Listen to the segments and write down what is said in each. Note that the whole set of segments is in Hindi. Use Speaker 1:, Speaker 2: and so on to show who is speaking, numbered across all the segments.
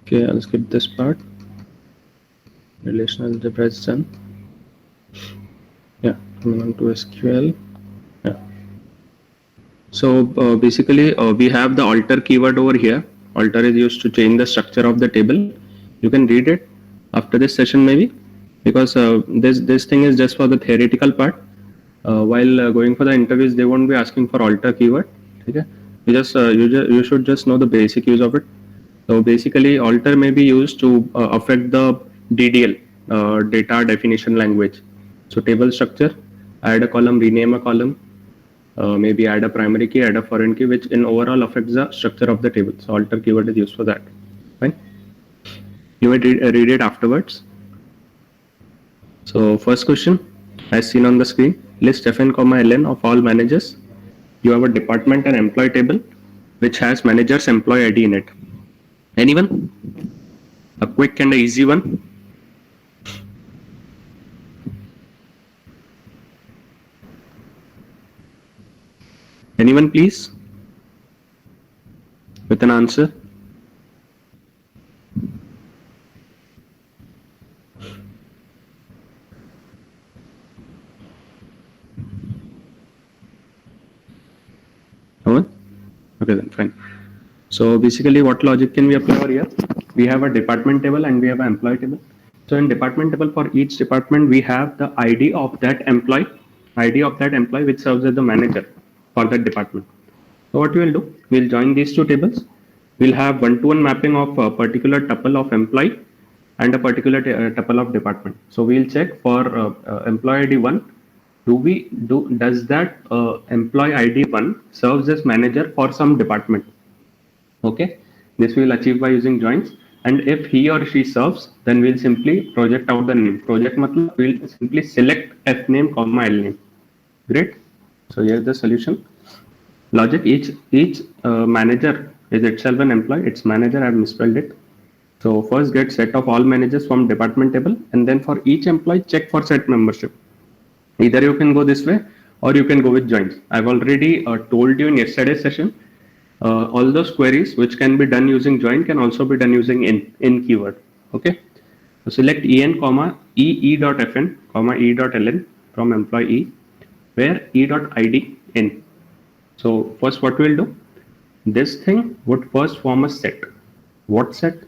Speaker 1: Okay, I'll skip this part. Relational algebra is done. Yeah, coming on to SQL. Yeah. So basically, we have the alter keyword over here. Alter is used to change the structure of the table. You can read it after this session maybe, because this thing is just for the theoretical part. While going for the interviews, they won't be asking for alter keyword. Okay, you should just know the basic use of it. So basically, alter may be used to affect the DDL, data definition language. So table structure, add a column, rename a column, maybe add a primary key, add a foreign key, which in overall affects the structure of the table. So alter keyword is used for that. Fine. You may read it afterwards. So first question, as seen on the screen, list Fn, Ln of all managers. You have a department and employee table, which has manager's employee ID in it. Anyone? A quick and a easy one. Anyone, please? With an answer. No one? Okay, then fine. So basically, what logic can we apply over here? We have a department table and we have an employee table. So in department table, for each department, we have the ID of that employee, which serves as the manager for that department. So what we will do, we'll join these two tables. We'll have one-to-one mapping of a particular tuple of employee and a particular tuple of department. So we'll check for employee ID 1. Does that employee ID 1 serves as manager for some department? Okay, this we will achieve by using joins. And if he or she serves, then we'll simply project out the name. Project matlab we'll simply select F name comma L name. Great. So here's the solution. Logic, each manager is itself an employee. It's manager, I've misspelled it. So first get set of all managers from department table, and then for each employee check for set membership. Either you can go this way or you can go with joins. I've already told you in yesterday's session, all those queries which can be done using join can also be done using in keyword. Okay. So select en comma e.fn comma e.ln from employee e, where e.id in. So first what we'll do, this thing would first form a set. What set?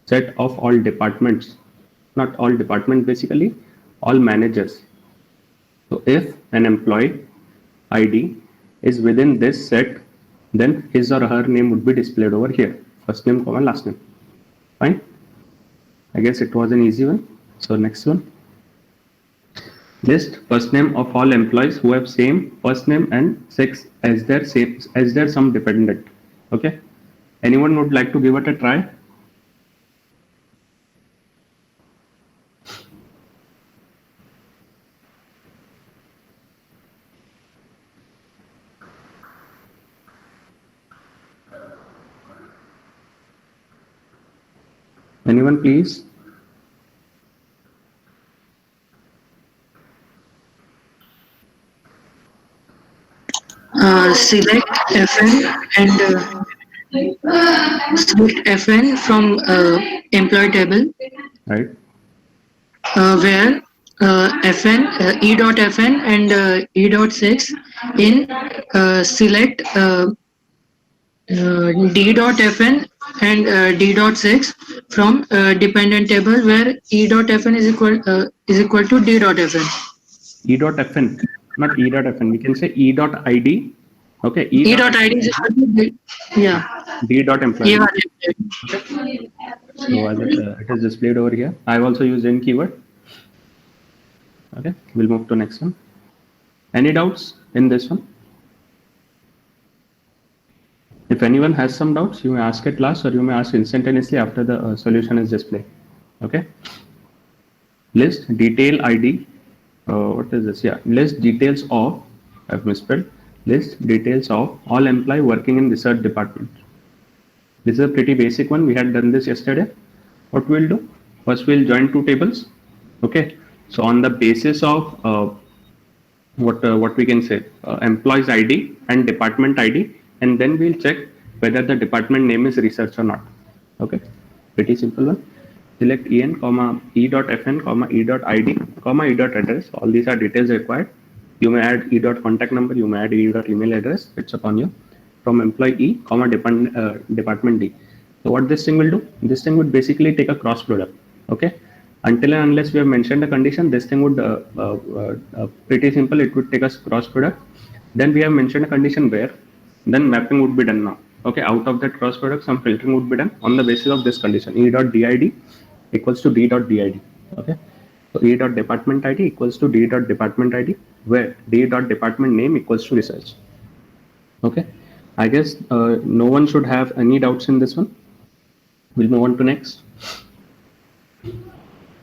Speaker 1: Set of all departments, not all departments, basically all managers. So if an employee ID is within this set, then his or her name would be displayed over here. First name, comma, last name. Fine. I guess it was an easy one. So next one. List first name of all employees who have same first name and sex as their some dependent. Okay. Anyone would like to give it a try? Anyone, please?
Speaker 2: Select FN and select FN from employee table,
Speaker 1: Right.
Speaker 2: where FN e.fn and e.6 in select d.fn and d.6 from dependent table, where e.fn is equal to d.fn.
Speaker 1: E.fn, not e.fn. We can say e.id. Okay.
Speaker 2: E.id is equal to d. Yeah.
Speaker 1: D.employee.
Speaker 2: Yeah.
Speaker 1: Okay. So as it is displayed over here, I've also used in keyword. Okay, we'll move to next one. Any doubts in this one? If anyone has some doubts, you may ask it last, or you may ask instantaneously after the solution is displayed. Okay. List detail ID. What is this? Yeah, list details of. I've misspelled. List details of all employee working in research department. This is a pretty basic one. We had done this yesterday. What we'll do? First, we'll join two tables. Okay. So on the basis of what we can say, employees ID and department ID, and then we'll check whether the department name is research or not. Okay. Pretty simple one. Select en comma e dot fn comma e dot id comma e dot address. All these are details required. You may add e dot contact number. You may add e dot email address. It's upon you. From employee E comma department D. So what this thing will do? This thing would basically take a cross product. Okay. Until and unless we have mentioned a condition, this thing would pretty simple. It would take a cross product. Then we have mentioned a condition where then mapping would be done now. Okay, out of that cross product, some filtering would be done on the basis of this condition. E dot did equals to d dot did. Okay, so E dot department ID equals to D dot department ID, where D dot department name equals to research. Okay, I guess no one should have any doubts in this one. We'll move on to next.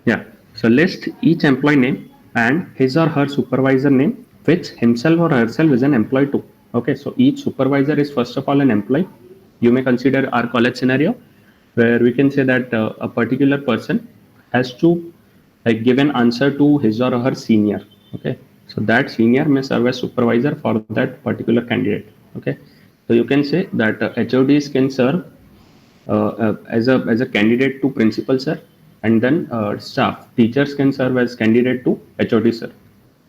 Speaker 1: Yeah, so list each employee name and his or her supervisor name, which himself or herself is an employee to. Okay, so each supervisor is first of all an employee. You may consider our college scenario where we can say that a particular person has to give an answer to his or her senior. Okay, so that senior may serve as supervisor for that particular candidate. Okay, so you can say that HODs can serve as a candidate to principal sir, and then staff teachers can serve as candidate to HOD sir,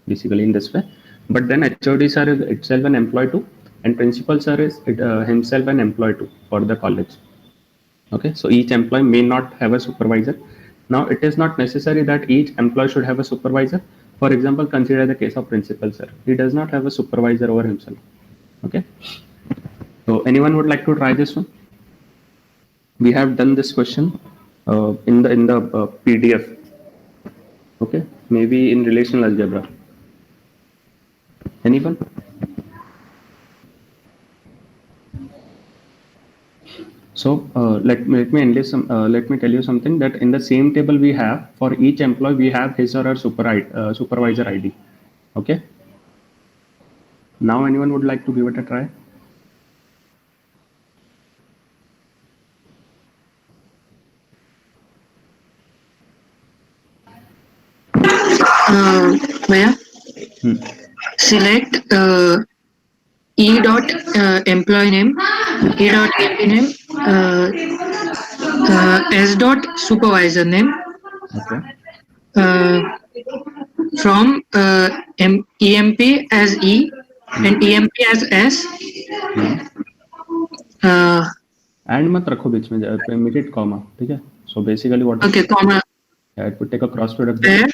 Speaker 1: basically in this way. But then HOD sir is itself an employee too, and principal sir is himself an employee too for the college. Okay, so each employee may not have a supervisor. Now it is not necessary that each employee should have a supervisor. For example, consider the case of principal sir. He does not have a supervisor over himself. Okay, so anyone would like to try this one? We have done this question in the PDF. Okay, maybe in relational algebra. Anyone? So let me tell you something, that in the same table we have for each employee we have his or her supervisor ID. Okay. Now anyone would like to give it a try?
Speaker 2: Maya, select E dot employee name, E dot employee name, S dot supervisor name.
Speaker 1: Okay.
Speaker 2: From EMP as E and EMP as S.
Speaker 1: And मत रखो बीच में, मेक इट कॉमा. ठीक है. So basically what
Speaker 2: Okay, comma.
Speaker 1: It would take a cross product
Speaker 2: There.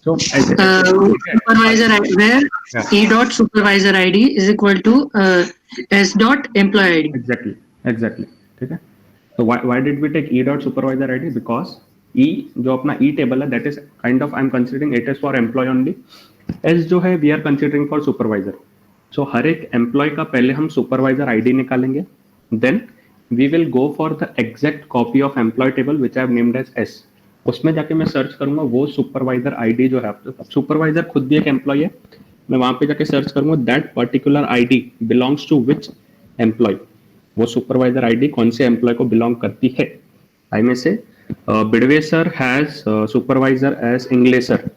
Speaker 1: So
Speaker 2: Supervisor ID where E dot supervisor ID is equal to S dot employee ID.
Speaker 1: exactly. ठीक है. So why did we take E dot supervisor ID? Because E जो अपना E table है, that is kind of I'm considering it is for employee only. S जो है we are considering for supervisor. So हर एक employee का पहले हम supervisor ID निकालेंगे. Then we will go for the exact copy of employee table which I have named as S. उसमें जाके मैं सर्च करूंगा वो सुपरवाइजर आईडी जो है, सुपरवाइजर खुद भी एक एम्प्लॉय है, मैं वहां पे जाके सर्च करूंगा that particular ID belongs to which employee. वो सुपरवाइजर आईडी कौन से एम्प्लॉय को बिलोंग करती है. आई में से Bidwe sir has supervisor as English sir.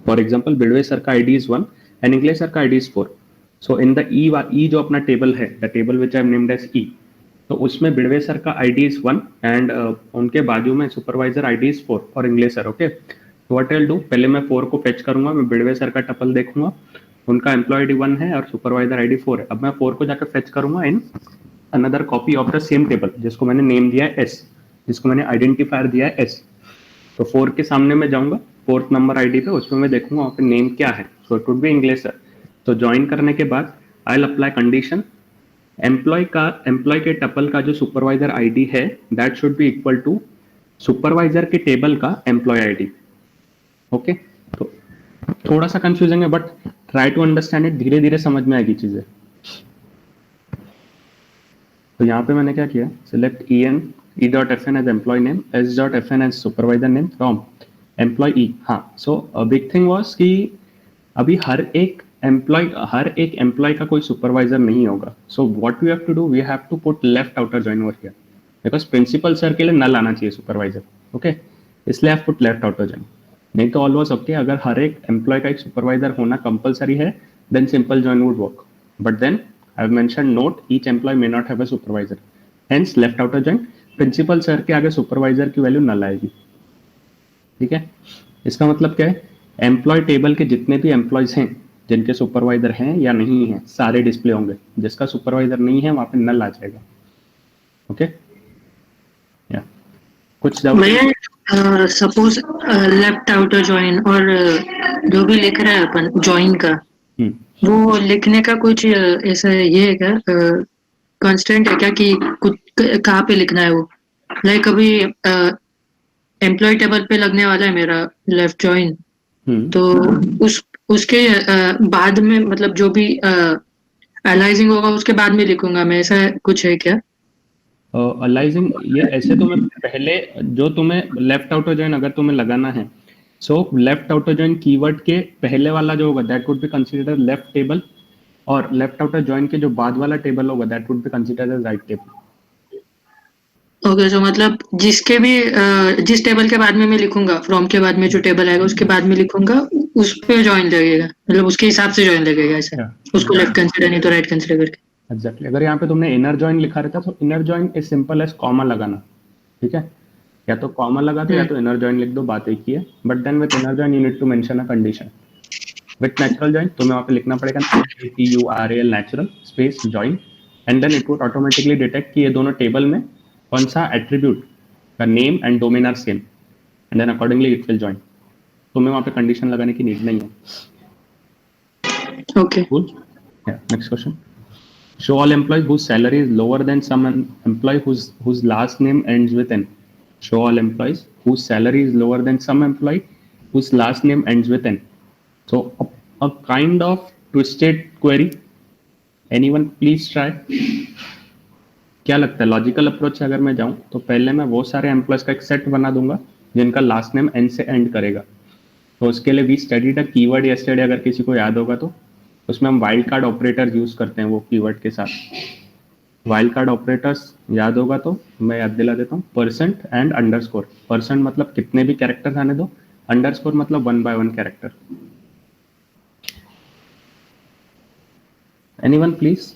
Speaker 1: For example Bidwe sir का ID is 1 and English sir का ID is 4. So in the E जो अपना टेबल है, the table which I have named as E, तो उसमें बिडवे सर का आईडी इज 1 एंड उनके बाजू में supervisor ID is 4 for English sir. Okay, तो व्हाट आई विल डू, पहले मैं 4 को फेच करूंगा, मैं बिडवे सर का टपल देखूंगा, उनका एम्प्लॉय आईडी 1 है और सुपरवाइजर आईडी 4 है. अब मैं 4 को जाकर फेच करूंगा in another copy of the same table जिसको मैंने नेम दिया है एस, जिसको मैंने आइडेंटिफायर दिया है एस. तो 4 के सामने मैं जाऊंगा 4th नंबर आईडी पे, उसमें मैं देखूंगा वहाँ पे नेम क्या है. So it would be English sir. तो ज्वाइन करने के बाद I will apply condition, employee के टपल का जो सुपरवाइजर आईडी है that should be equal to supervisor के टेबल का एम्प्लॉय आईडी. ओके, तो थोड़ा सा कंफ्यूजिंग है but try to understand it, धीरे धीरे समझ में आएगी चीजें. तो यहाँ पे मैंने क्या किया, select E dot F N as employee name, S dot F N as supervisor name from employee E. हाँ, सो बिग थिंग वॉज कि अभी हर एक एम्प्लॉय का कोई सुपरवाइजर नहीं होगा. So what we have to do, we have to put left outer join over here because principal sir के लिए नल आना चाहिए सुपरवाइजर. ओके, इसलिए have put left outer join. नहीं तो ऑल वाज ओके, अगर हर एक एम्प्लॉय का एक सुपरवाइजर होना कंपलसरी है then simple join would work. But then I have mentioned note each employee may not have a supervisor. Hence left outer join. Principal sir के आगे सुपरवाइजर की वैल्यू नल आएगी. ठीक है, इसका मतलब क्या है, एम्प्लॉय टेबल के जितने भी एम्प्लॉयज हैं जिनके सुपरवाइजर हैं या नहीं है सारे डिस्प्ले होंगे. जिसका सुपरवाइजर नहीं है वहां पे नल आ जाएगा. ओके या कुछ
Speaker 2: भैया सपोज लेफ्ट आउटर ज्वाइन और जो भी लिख रहा है अपन ज्वाइन का, वो लिखने का कुछ ऐसा ये है क्या, कांस्टेंट है क्या कि कुछ कहाँ पे लिखना है वो? लाइक अभी एम्प्लॉय टेबल पे लगने वाला है मेरा लेफ्ट ज्वाइन, तो उसके बाद में मतलब जो भी अलाइजिंग होगा उसके बाद में लिखूंगा मैं, ऐसा कुछ है क्या?
Speaker 1: अलाइजिंग ये ऐसे तुम्हें पहले जो तुम्हें लेफ्ट आउटर जॉइन अगर तुम्हें लगाना है, so left outer join keyword के पहले वाला जो होगा that would be considered left table, और लेफ्ट आउटर जॉइन के जो बाद वाला टेबल होगा that would be considered as right table.
Speaker 2: Okay, so मतलब जिसके भी जिस टेबल के बाद में मैं लिखूंगा, फ्रॉम के बाद में जो टेबल आएगा उसके बाद में लिखूंगा, उस पे ज्वाइन लगेगा, मतलब उसके हिसाब से ज्वाइन लगेगा ऐसा. उसको लेफ्ट कंसीडर नहीं तो राइट कंसीडर करके.
Speaker 1: एग्जैक्टली. अगर यहाँ पे तुमने इनर जॉइन लिखा रहता तो inner join is simple as comma लगाना. ठीक है, या तो कॉमा लगा दो या तो इनर जॉइन लिख दो, बात एक ही है. But then with inner join you need to mention a condition. With natural join तुम्हें वहाँ पे लिखना पड़ेगा NATURAL natural space join, and then it would automatically detect कि ये दोनों टेबल में कौन सा एट्रीब्यूट का name and domain are same, and then accordingly it will join. तुम्हें वहाँ पे कंडीशन लगाने की नीड नहीं है.
Speaker 2: Okay,
Speaker 1: Cool. Yeah. Next question. Show all employees whose salary is lower than some employee whose last name ends with N. Show all employees whose salary is lower than some employee whose last name ends with N. So a kind of twisted query. Anyone please try. क्या लगता है लॉजिकल अप्रोच से अगर मैं जाऊं तो पहले मैं वो सारे एम्प्लॉयज का एक सेट बना दूंगा जिनका लास्ट नेम एन से एंड करेगा. तो उसके लिए we studied a keyword yesterday, अगर किसी को याद होगा तो उसमें हम वाइल्ड कार्ड ऑपरेटर यूज करते हैं वो कीवर्ड के साथ. वाइल्ड कार्ड ऑपरेटर्स याद होगा तो मैं याद दिला देता हूँ. Percent and underscore. परसेंट मतलब कितने भी कैरेक्टर्स आने दो, अंडरस्कोर मतलब 1 by 1 कैरेक्टर. Anyone please.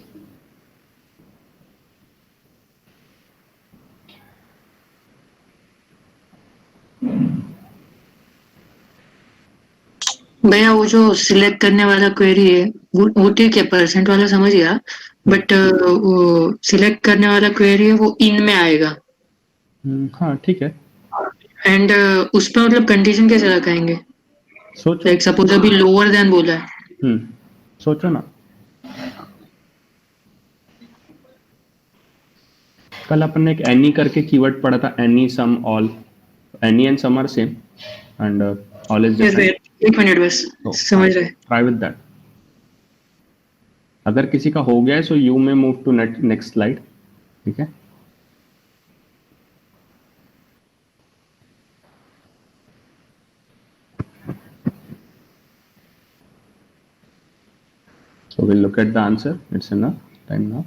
Speaker 2: भैया वो जो सिलेक्ट करने वाला क्वेरी है वो ठीक है, परसेंट वाला समझ गया, बट वो सिलेक्ट करने वाला क्वेरी है वो इन में आएगा.
Speaker 1: हाँ ठीक है.
Speaker 2: एंड उस पर मतलब कंडीशन कैसे लगाएंगे?
Speaker 1: सोचो.
Speaker 2: लाइक सपोज अभी लोअर देन बोला है.
Speaker 1: सोचो ना. कल अपन ने एक एनी करके कीवर्ड पढ़ा था, any some all. Any and some are same and all is different.
Speaker 2: एक मिनट बस, समझ रहे.
Speaker 1: Try with that. अगर किसी का हो गया है so you may move to next slide. ठीक है. So we'll look at the answer. It's enough time now.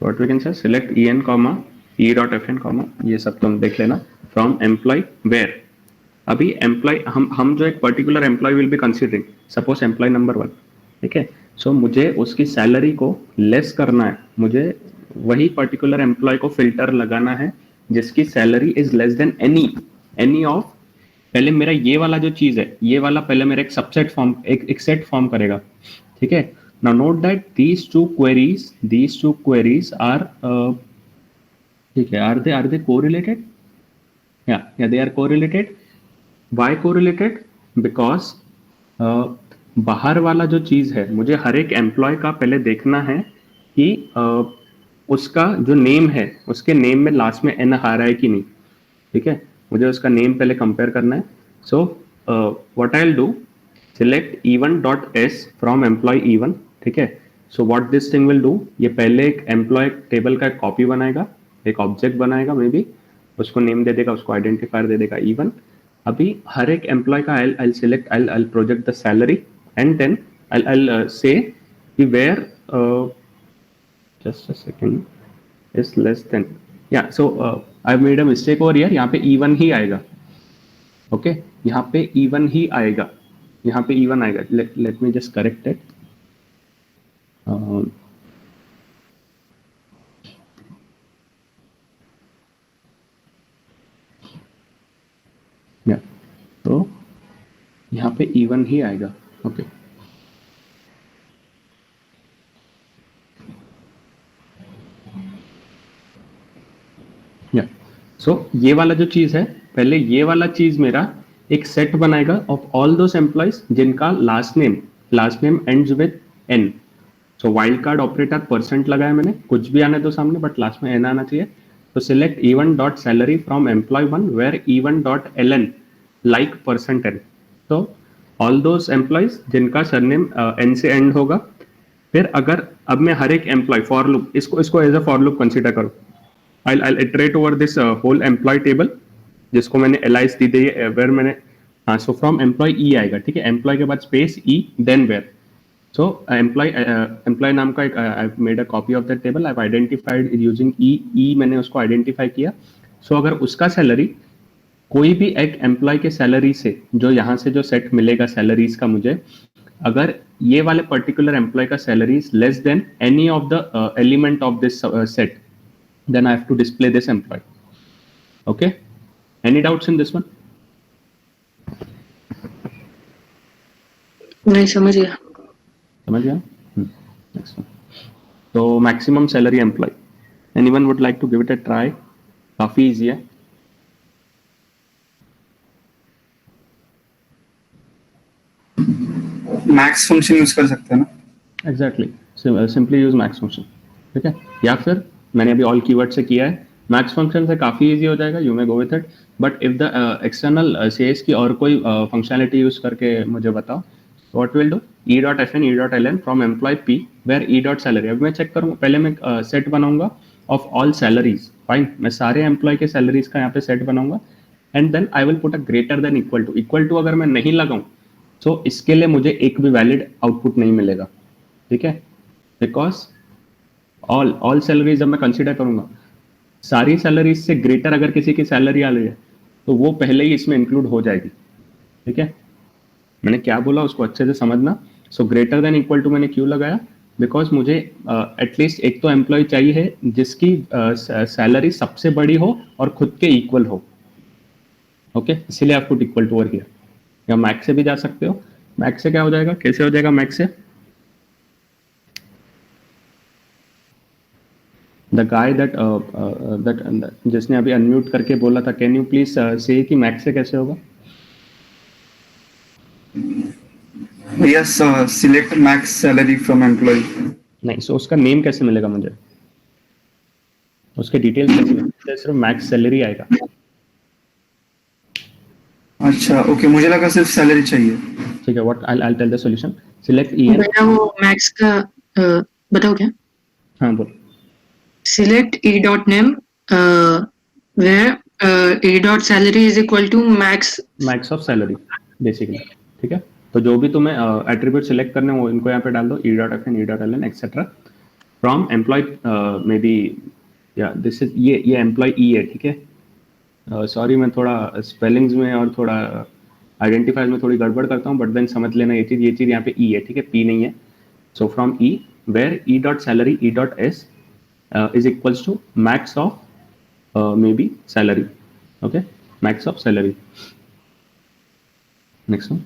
Speaker 1: What we can say, select en comma e dot fn comma, ये सब तुम देख लेना. From employee where, अभी एम्प्लॉय हम जो एक particular employee will be considering, suppose employee number 1. ठीक है. सो मुझे उसकी सैलरी को लेस करना है, मुझे वही पर्टिकुलर एम्प्लॉय को फिल्टर लगाना है जिसकी salary is less than any of. पहले मेरा ये वाला जो चीज है, ये वाला पहले मेरा एक सबसेट फॉर्म, एक सेट फॉर्म करेगा. ठीक है. Now note that these two queries are ठीक है, are they correlated? Yeah, they are correlated. Why correlated? Because बाहर वाला जो चीज है, मुझे हर एक एम्प्लॉय का पहले देखना है कि उसका जो नेम है उसके नेम में लास्ट में एन आ रहा है कि नहीं. ठीक है. मुझे उसका नेम पहले कंपेयर करना है. सो what I will do, select e1.s from employ e1. ठीक है. So what this thing will do, ये पहले एक एम्प्लॉय टेबल का एक कॉपी बनाएगा, एक ऑब्जेक्ट बनाएगा, मे बी उसको नेम दे देगा, उसको आइडेंटिफायर दे देगा e1. अभी हर एक एम्प्लॉय का I'll select, I'll project the salary, and then I'll say where just a second is less than. Yeah, so I've made a mistake over here. यहाँ पे E1 ही आएगा. Okay, यहाँ पे E1 ही आएगा, यहाँ पे E1 आएगा. Let me just correct it. या तो यहाँ पे इवन ही आएगा. ओके या सो ये वाला जो चीज है, पहले ये वाला चीज मेरा एक सेट बनाएगा ऑफ ऑल दोस एम्प्लॉयज जिनका last name ends with N. So wild card operator percent लगाया मैंने, कुछ भी आने दो सामने बट लास्ट में एन आना चाहिए. तो select E1 dot salary from employee 1 where E1 dot LN like percent N. तो ऑल दोस एम्प्लॉयज जिनका सरनेम एन से एंड होगा. फिर अगर अब मैं हर एक एम्प्लॉय फॉर लूप, इसको as a for loop consider करो. I'll iterate over this whole employee table जिसको मैंने एलाइज दी थी वेयर मैंने. हाँ, सो फ्रॉम एम्प्लॉय ई आएगा. ठीक है, एम्प्लॉय के बाद space E then where. So employee नाम का एक I made a copy of that table. I identified using E मैंने उसको आइडेंटिफाई किया. सो अगर उसका सैलरी कोई भी एक एम्प्लॉय के सैलरी से जो यहाँ से जो सेट मिलेगा सैलरीज का मुझे, अगर ये वाले पर्टिकुलर एम्प्लॉय का salary is less than any of the element of this set, then I have to display this employee. Okay, any doubts in this one?
Speaker 2: नहीं समझ गया.
Speaker 1: Next one. So maximum salary employee. Anyone would like to give it a try? काफी easy है.
Speaker 3: मैक्स फंक्शन यूज कर सकते हैं ना?
Speaker 1: Exactly. Simply use max function. ठीक है, या फिर मैंने अभी ऑल कीवर्ड से किया है. मैक्स फंक्शन से काफी इजी हो जाएगा. You may go with it. But if the external CS की और कोई फंक्शनैलिटी यूज करके मुझे बताओ. What will do E.FN E.LN from employee P where E.सैलरी. अब मैं चेक करूंगा, पहले मैं सेट बनाऊंगा ऑफ ऑल सैलरीज. फाइन, मैं सारे एम्प्लॉय के सैलरीज का यहाँ पे सेट बनाऊंगा and then I will put a greater than equal to अगर मैं नहीं लगाऊं तो इसके लिए मुझे एक भी वैलिड आउटपुट नहीं मिलेगा. ठीक है, बिकॉज ऑल सैलरीज जब मैं कंसीडर करूंगा, सारी सैलरीज से ग्रेटर अगर किसी की सैलरी आ रही है तो वो पहले ही इसमें इंक्लूड हो जाएगी. ठीक है, मैंने क्या बोला उसको अच्छे से समझना. So greater than equal to मैंने क्यों लगाया, बिकॉज मुझे एटलीस्ट एक तो एम्प्लॉय चाहिए है जिसकी सैलरी सबसे बड़ी हो और खुद के इक्वल हो. ओके, इसीलिए आप पुट इक्वल टू ओवर किया. या मैक्स से भी जा सकते हो. मैक्स से क्या हो जाएगा, कैसे हो जाएगा मैक्स से? द गाय दैट जिसने अभी अनम्यूट करके बोला था, कैन यू प्लीज से कि मैक्स से कैसे होगा?
Speaker 3: Yes, select max salary from employ.
Speaker 1: नहीं, सो उसका नेम कैसे मिलेगा मुझे, उसके डिटेल्स कैसे मिलेंगे? सिर्फ मैक्स सैलरी आएगा.
Speaker 3: अच्छा, ओके, मुझे लगा सिर्फ सैलरी चाहिए.
Speaker 1: ठीक है, what I tell the solution. Select EN.
Speaker 2: भैया वो मैक्स का बताओ क्या.
Speaker 1: हाँ बोल.
Speaker 2: Select E.name where E.salary is equal to max
Speaker 1: of salary basically. ठीक है, तो जो भी तुम्हें एट्रीब्यूट सिलेक्ट करने हो इनको यहाँ पे डाल दो. E.FN E.LN etcetera from employ may be, या दिस इज ये एम्प्लॉय ई है. ठीक है, सॉरी मैं थोड़ा स्पेलिंग्स में और थोड़ा आइडेंटिफायर में थोड़ी गड़बड़ करता हूँ, बट देन समझ लेना ये चीज़ यहाँ पे ई है. ठीक है, पी नहीं है. So from E where E.salary E.S is equals to max of maybe salary. Okay, max of salary. Next one,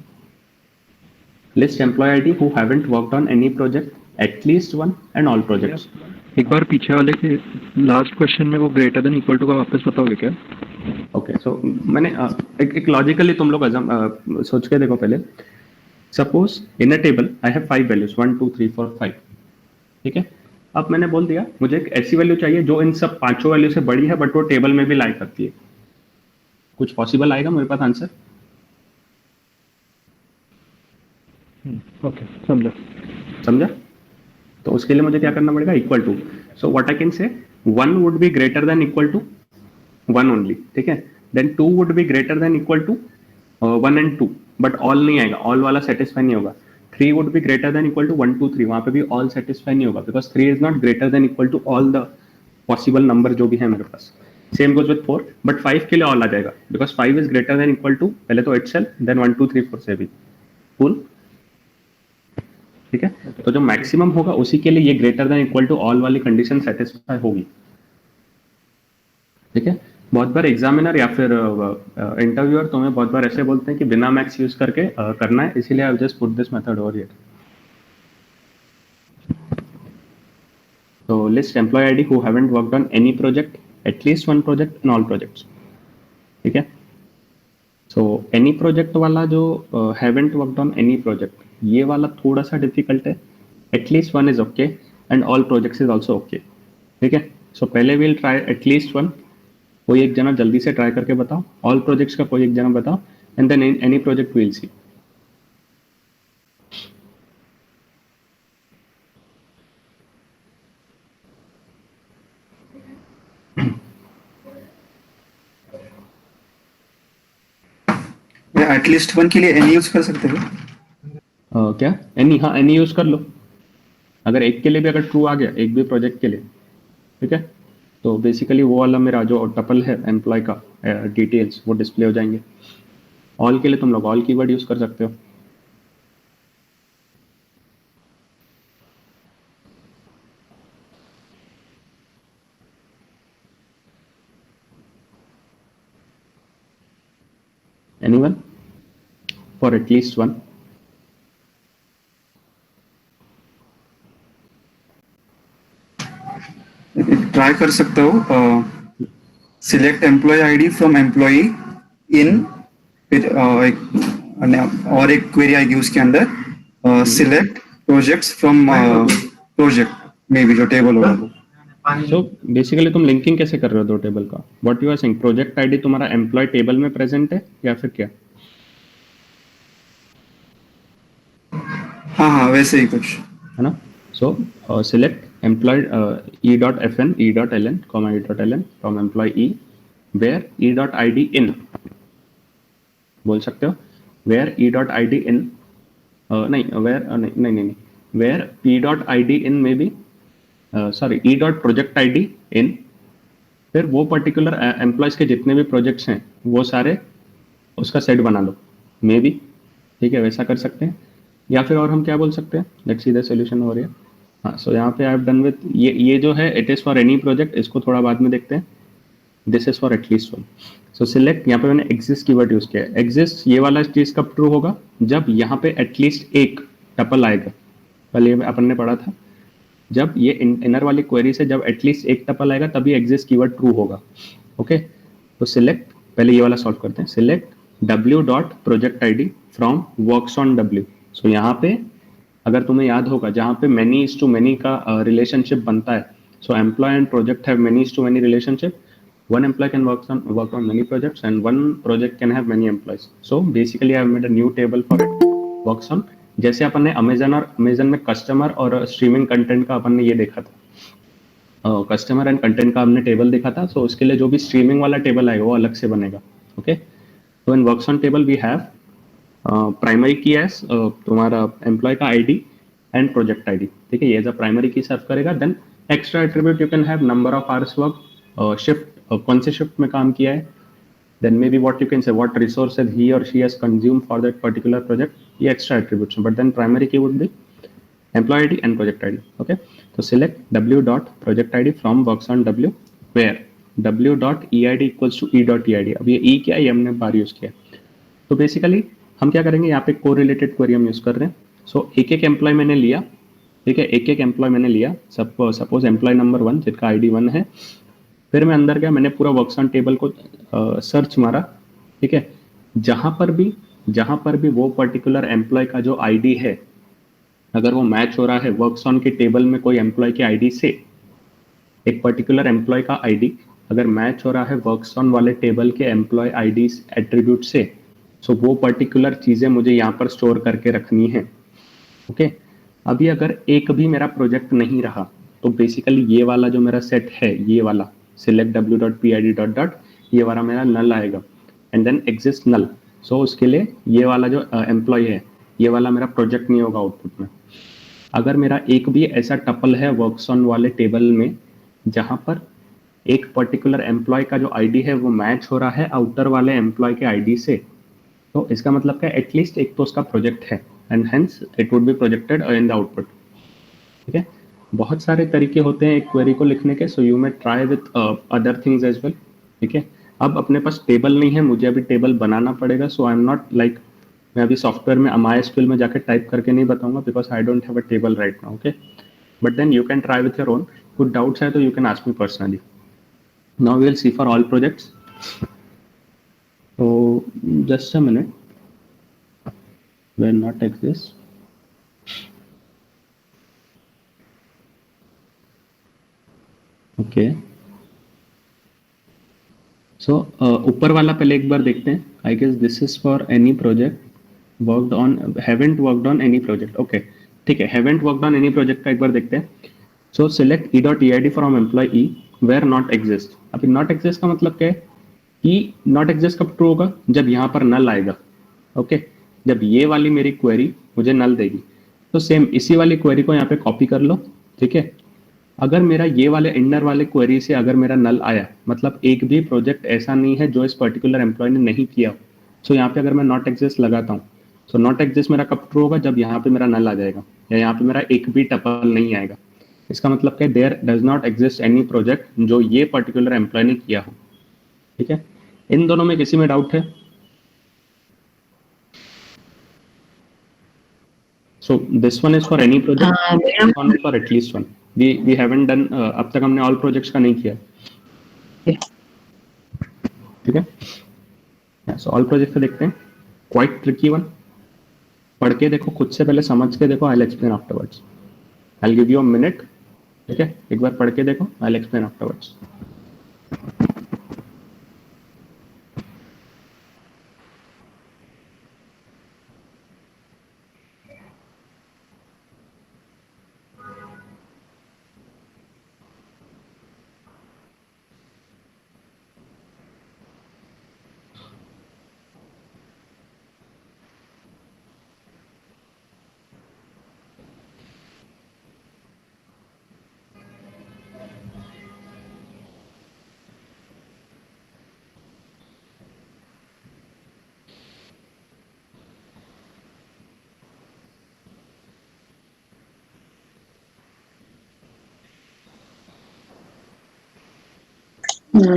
Speaker 1: list employee ID who haven't worked on any project, at least one and all projects.
Speaker 4: एक बार पीछे वाले के लास्ट क्वेश्चन में वो ग्रेटर देन इक्वल टू का वापस बताओगे क्या?
Speaker 1: ओके, सो मैंने एक लॉजिकली तुम लोग सोच के देखो पहले. Suppose in a table I have 5 values 1 2 3 4 5. ठीक है, अब मैंने बोल दिया मुझे एक ऐसी वैल्यू चाहिए जो इन सब पांचों वैल्यू से बड़ी है बट वो टेबल में भी लाई करती है. कुछ पॉसिबल आएगा मेरे पास आंसर?
Speaker 4: ओके, समझा.
Speaker 1: तो उसके लिए मुझे क्या करना पड़ेगा, equal to. So what I can say, 1 would be greater than equal to 1 only. ठीक है, then 2 would be greater than equal to 1 and 2, but all नहीं आएगा, ऑल वाला सेटिस्फाई नहीं होगा. 3 would be greater than equal to 1 2 3, वहां पे भी all satisfy नहीं होगा because 3 is not greater than equal to all the possible number जो भी है मेरे पास. Same goes with 4, but 5 के लिए all आ जाएगा because 5 is greater than equal to पहले तो itself, then 1 2 3 4 से भी. Cool. ठीक है, तो जो मैक्सिमम होगा उसी के लिए ये greater than equal to all वाली कंडीशन सेटिस्फाई होगी। ठीक है, बहुत बार एग्जामिनर या फिर इंटरव्यूअर तुम्हें बहुत बार ऐसे बोलते हैं कि बिना मैक्स यूज करके करना है, इसीलिए I just put this method over here. So list employee ID who haven't worked on any project, at least one project in all projects. ठीक है, so any project वाला जो haven't worked on any project, ये वाला थोड़ा सा डिफिकल्ट है। at least one is okay and all projects is also okay। ठीक है, so पहले we'll try at least one, कोई एक जना जल्दी से ट्राई करके बताओ, all projects का कोई एक जना बताओ, and then any project we'll see।
Speaker 3: At least one के लिए एनी यूज कर सकते हैं?
Speaker 1: क्या एनी? हाँ, एनी यूज कर लो। अगर एक के लिए भी अगर ट्रू आ गया, एक भी प्रोजेक्ट के लिए, ठीक है, तो बेसिकली वो वाला मेरा जो टपल है एम्प्लॉय का डिटेल्स वो डिस्प्ले हो जाएंगे। ऑल के लिए तुम लोग ऑल कीवर्ड यूज कर सकते हो। Anyone for at least one?
Speaker 3: Try कर सकते हो, select employee ID from employee in, फिर और एक क्वेरी आएगी उसके अंदर सिलेक्ट प्रोजेक्ट्स फ्रॉम प्रोजेक्ट में भी जो टेबल होगा वो।
Speaker 1: सो बेसिकली तुम लिंकिंग कैसे कर रहे हो दो टेबल का? What you are saying, project ID तुम्हारा एम्प्लॉय टेबल में प्रेजेंट है या फिर क्या?
Speaker 3: हाँ वैसे ही कुछ
Speaker 1: है ना। So select employee e.fn e.ln comma e.ln from employee e where e.id in, बोल सकते हो वेयर e.id in, नहीं वेयर नहीं वेयर p.id in में भी सॉरी e.project id in, फिर वो पर्टिकुलर एम्प्लॉयज के जितने भी प्रोजेक्ट्स हैं वो सारे उसका सेट बना लो मे बी। ठीक है, वैसा कर सकते हैं। या फिर और हम क्या बोल सकते हैं, लेट्स सी द सॉल्यूशन हो रही है। हाँ, सो यहाँ पे आई हैव डन विद ये जो है it is for any project, इसको थोड़ा बाद में देखते हैं। This is for at least one. So select, यहाँ पे मैंने एग्जिस्ट कीवर्ड यूज किया है। एग्जिस्ट ये वाला चीज कब ट्रू होगा, जब यहाँ पे एटलीस्ट एक टपल आएगा। कल ये अपन ने पढ़ा था, जब ये इनर वाली क्वेरी से जब एटलीस्ट एक टपल आएगा तभी एग्जिस्ट कीवर्ड ट्रू होगा। ओके, तो सिलेक्ट, पहले ये वाला सॉल्व करते हैं। Select w.project_id from works on w। सो यहाँ पे अगर तुम्हें याद होगा, जहाँ पे many is to many का रिलेशनशिप बनता है, so employee and project have many is to many relationship. One employee can work on many projects and one project can have many employees. So basically I have made a new table for it. Works on, जैसे अपन ने अमेजन में कस्टमर और स्ट्रीमिंग कंटेंट का अपन ने ये देखा था, कस्टमर एंड कंटेंट का हमने टेबल देखा था। सो उसके लिए जो भी स्ट्रीमिंग वाला टेबल आएगा वो अलग से बनेगा। ओके, तो in works on table we have primary key as तुम्हारा एम्प्लॉय का आईडी एंड प्रोजेक्ट आईडी। ठीक है, ये as a primary key serve करेगा। Then extra attribute you can have number of hours work, shift कौन से शिफ्ट में काम किया है, then may be what you can say what resources he और she has consume for that particular project, ये एक्स्ट्रा एट्रीब्यूट्स हैं। But then primary key would be employee ID and project ID. Okay, तो select w.project_id from works on w where w.eid equals to e.eid। अब ये e क्या है, ये हमने बार यूज किया। तो बेसिकली हम क्या करेंगे, यहाँ पे को रिलेटेड क्वेरी हम यूज कर रहे हैं। सो एक एक एम्प्लॉय मैंने लिया, ठीक है, एक एक एम्प्लॉय मैंने लिया। सपोज एम्प्लॉय नंबर 1 जिसका आईडी 1 है, फिर मैं अंदर गया, मैंने पूरा वर्क्स ऑन टेबल को सर्च मारा। ठीक है, जहां पर भी वो पर्टिकुलर एम्प्लॉय का जो आईडी है, अगर वो मैच हो रहा है वर्क्स ऑन के टेबल में कोई एम्प्लॉय के आईडी से, एक पर्टिकुलर एम्प्लॉय का आईडी अगर मैच हो रहा है वर्क्स ऑन वाले टेबल के एम्प्लॉय आईडी एट्रीब्यूट से, सो वो पर्टिकुलर चीजें मुझे यहाँ पर स्टोर करके रखनी है। ओके, अभी अगर एक भी मेरा प्रोजेक्ट नहीं रहा तो बेसिकली ये वाला जो मेरा सेट है, ये वाला सिलेक्ट w.pid ... ये वाला मेरा नल आएगा एंड देन एग्जिस्ट नल। सो उसके लिए ये वाला जो एम्प्लॉय है, ये वाला मेरा प्रोजेक्ट नहीं होगा आउटपुट में। अगर मेरा एक भी ऐसा टपल है वर्क्स ऑन वाले टेबल में जहां पर एक पर्टिकुलर एम्प्लॉय का जो आईडी है वो मैच हो रहा है आउटर वाले एम्प्लॉय के आईडी से, तो इसका मतलब क्या, एटलीस्ट एक तो उसका प्रोजेक्ट है। and hence it would be projected in the output. ठीक है, बहुत सारे तरीके होते हैं एक क्वेरी को लिखने के, so you may try with other things as well. ठीक है, अब अपने पास टेबल नहीं है, मुझे अभी टेबल बनाना पड़ेगा, सो आई एम नॉट लाइक, मैं अभी सॉफ्टवेयर में MySQL में जाकर टाइप करके नहीं बताऊंगा because I don't have a table right now. Okay, but then you can try with your own. कुछ डाउट्स है तो you can ask me personally. Now we will see for all projects. So just a minute. Will not exist. Okay. So ऊपर वाला पहले एक बार देखते हैं. I guess this is for any project worked on, haven't worked on any project. Okay. ठीक है, haven't worked on any project का एक बार देखते हैं. So select e.eid from employee where not exist. अभी not exist का मतलब क्या है? ई नॉट एग्जिस्ट कब ट्रू होगा? जब यहाँ पर नल आएगा. ओके, जब ये वाली मेरी क्वेरी मुझे नल देगी, तो सेम इसी वाली क्वेरी को यहाँ पे कॉपी कर लो. ठीक है, अगर मेरा ये वाले इनर वाले क्वेरी से अगर मेरा नल आया, मतलब एक भी प्रोजेक्ट ऐसा नहीं है जो इस पर्टिकुलर एम्प्लॉय ने नहीं किया हो. सो यहाँ पे अगर मैं नॉट एग्जिस्ट लगाता हूँ, सो नॉट एग्जिस्ट मेरा कब ट्रू होगा? जब यहाँ पे मेरा नल आ जाएगा या यहाँ पे मेरा एक भी टपल नहीं आएगा. इसका मतलब क्या है? There does not exist any project जो ये पर्टिकुलर एम्प्लॉय ने किया हो. ठीक है, इन दोनों में किसी में डाउट है? So this one is for any project, this one is for at least one. We haven't done, अब तक हमने ऑल प्रोजेक्ट्स का नहीं किया. ठीक है, सो ऑल प्रोजेक्ट का देखते हैं. Quite tricky one. पढ़ के देखो, खुद से पहले समझ के देखो. I will explain afterwards. I will give you a minute. ठीक है, एक बार पढ़ के देखो. I will explain afterwards.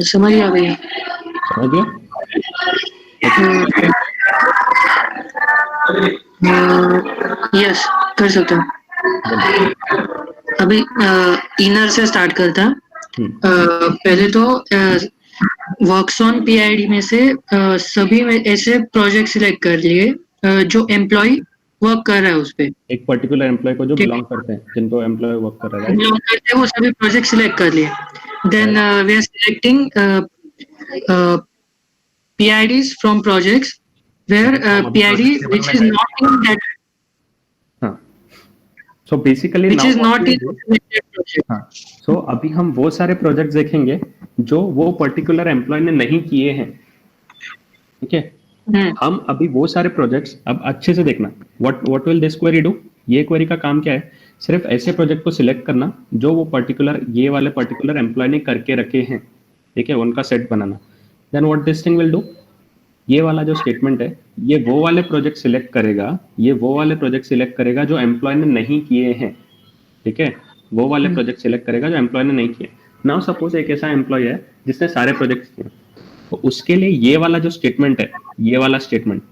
Speaker 2: समझ गया भैया.
Speaker 1: समझ गए?
Speaker 2: यस, कर सकता हूँ. अभी इनर से स्टार्ट करता. पहले तो वर्क्स ऑन PID में से सभी में ऐसे प्रोजेक्ट सिलेक्ट कर लिए जो एम्प्लॉय वर्क कर रहा है उस पे.
Speaker 1: एक पर्टिकुलर एम्प्लॉय को जो बिलोंग करते हैं, जिनको एम्प्लॉय वर्क कर रहा है,
Speaker 2: बिलोंग करते हैं, वो सभी प्रोजेक्ट सिलेक्ट कर लिए. Then we are selecting PIDs from projects where PID which is not in that,
Speaker 1: so basically
Speaker 2: which is not in selected project.
Speaker 1: हाँ, सो अभी हम वो सारे प्रोजेक्ट देखेंगे जो वो पर्टिकुलर एम्प्लॉय ने नहीं किए हैं. ठीक है, हम अभी वो सारे प्रोजेक्ट्स, अब अच्छे से देखना. What will this query do? ये क्वेरी का काम क्या है? सिर्फ ऐसे प्रोजेक्ट को सिलेक्ट करना जो वो पर्टिकुलर, ये वाले पर्टिकुलर एम्प्लॉय ने करके रखे हैं. ठीक है, उनका सेट बनाना. Then what this thing will do? ये वाला जो स्टेटमेंट है, ये वो वाले प्रोजेक्ट सिलेक्ट करेगा, ये वो वाले प्रोजेक्ट सिलेक्ट करेगा जो एम्प्लॉय ने नहीं किए हैं. ठीक है, वो वाले प्रोजेक्ट सिलेक्ट करेगा जो एम्प्लॉय ने नहीं किए. नाउ सपोज एक ऐसा एम्प्लॉय है जिसने सारे प्रोजेक्ट किए, तो उसके लिए ये वाला जो स्टेटमेंट है, ये वाला स्टेटमेंट,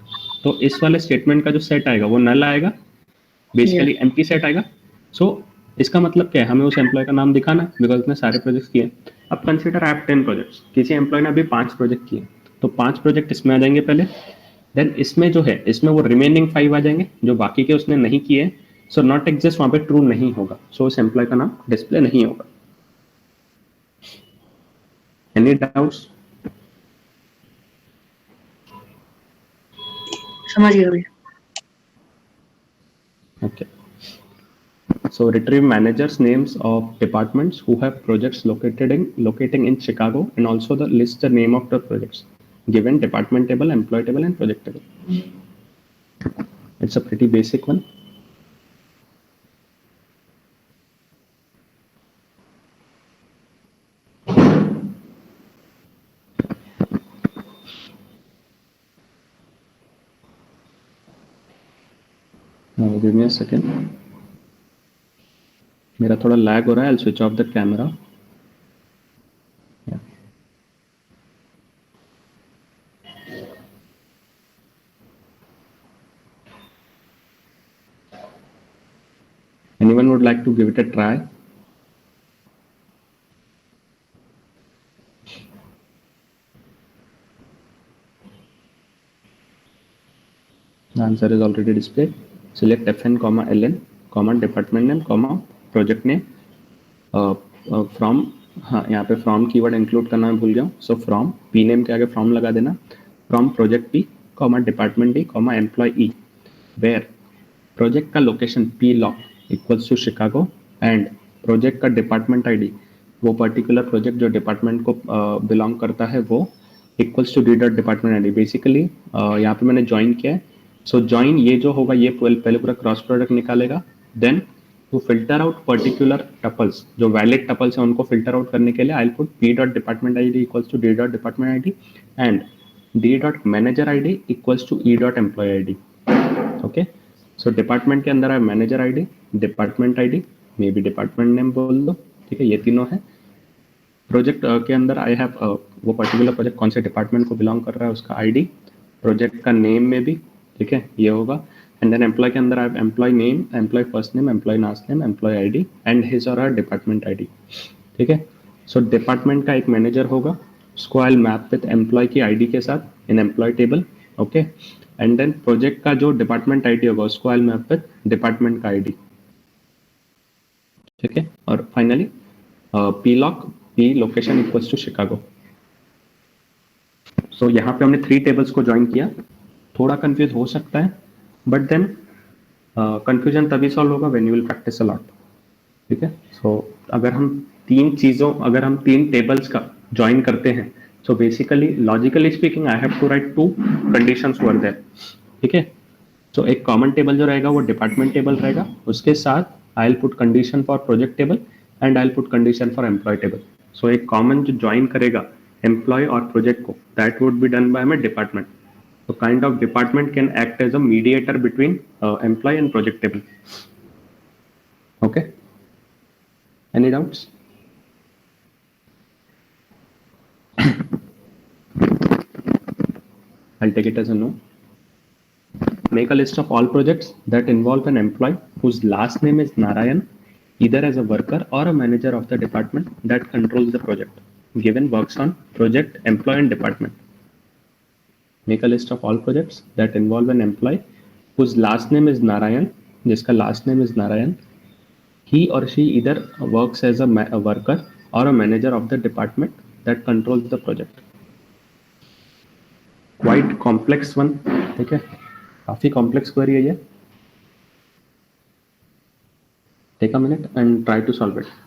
Speaker 1: तो इस वाले स्टेटमेंट का जो सेट आएगा वो नल आएगा, बेसिकली एम्प्टी सेट आएगा. सो इसका मतलब क्या है? हमें उस एम्प्लॉय का नाम दिखाना, बिकॉज उसने सारे प्रोजेक्ट किए. अब कंसिडर आई हैव 10 प्रोजेक्ट्स. किसी एम्प्लॉय ने अभी 5 प्रोजेक्ट किए, तो 5 प्रोजेक्ट इसमें आ जाएंगे पहले. देन इसमें जो है, इसमें वो रिमेनिंग 5 आ जाएंगे जो बाकी के उसने नहीं किए. सो नॉट एग्जिस्ट वहां पे ट्रू नहीं होगा, सो उस एम्प्लॉय का नाम डिस्प्ले नहीं होगा. Any doubts?
Speaker 2: समझ गया भैया.
Speaker 1: Okay. So retrieve managers' names of departments who have projects locating in Chicago, and also list the name of the projects. Given department table, employee table, and project table. It's a pretty basic one. Give me a second, मेरा थोड़ा लैग हो रहा है, I switch off the camera. Anyone would like to give it a try? The answer is already displayed. Select fn comma ln comma department name comma project name from, हाँ यहाँ पे from कीवर्ड इंक्लूड करना मैं भूल गया हूँ, सो from p name के आगे from लगा देना, from project p comma department d comma employee where project का location p lock equals to Chicago and project का department id, वो पर्टिकुलर प्रोजेक्ट जो डिपार्टमेंट को बिलोंग करता है वो equals to D dot department ID. Basically यहाँ पे मैंने ज्वाइन किया है, सो ज्वाइन ये जो होगा ये पहले पूरा क्रॉस प्रोडक्ट निकालेगा, then to filter out particular tuples जो वैलिड टपल्स हैं उनको फिल्टर आउट करने के लिए I put P dot department ID equals to D dot department ID and D dot manager ID equals to E dot employee ID. Okay, so department के अंदर है manager ID, department ID, maybe department name बोल दो, ठीक है, ये तीनों है। प्रोजेक्ट के अंदर आई हैव वो पर्टिकुलर प्रोजेक्ट कौन से डिपार्टमेंट को बिलोंग कर रहा है उसका आईडी, प्रोजेक्ट का नेम में भी, ठीक है, ये होगा। एंड देन एम्प्लॉय के अंदर I have employee name, employee first name, employee last name, employee ID and his or her department ID, ठीक है। सो डिपार्टमेंट का एक मैनेजर होगा, उसको आई मैप विद एम्प्लॉय की आईडी के साथ in employee table, okay. And then project का जो डिपार्टमेंट आईडी होगा उसको आई मैप विद डिपार्टमेंट का आईडी, ठीक है। और finally P lock P location equals to Chicago. So यहाँ पे हमने 3 टेबल्स को ज्वाइन किया, थोड़ा कंफ्यूज हो सकता है बट देन कंफ्यूजन तभी सॉल्व होगा when you will practice a lot, ठीक है। सो अगर हम 3 टेबल्स का ज्वाइन करते हैं, so basically logically speaking I have to write 2 conditions were there, ठीक है। सो एक कॉमन टेबल जो रहेगा वो डिपार्टमेंट टेबल रहेगा, उसके साथ I will put condition for project table and I will put condition for employee table. So एक कॉमन जो ज्वाइन करेगा एम्प्लॉय और प्रोजेक्ट को, that would be done by my department. So kind of department can act as a mediator between employee and project table. Okay. Any doubts? I'll take it as a no. Make a list of all projects that involve an employee whose last name is Narayan, either as a worker or a manager of the department that controls the project. Given works on project, employee and department. Make a list of all projects that involve an employee whose last name is Narayan, जिसका last name is Narayan. He or she either works as a worker or a manager of the department that controls the project. Quite complex one, ठीक है, काफी complex query है ये. Take a minute and try to solve it.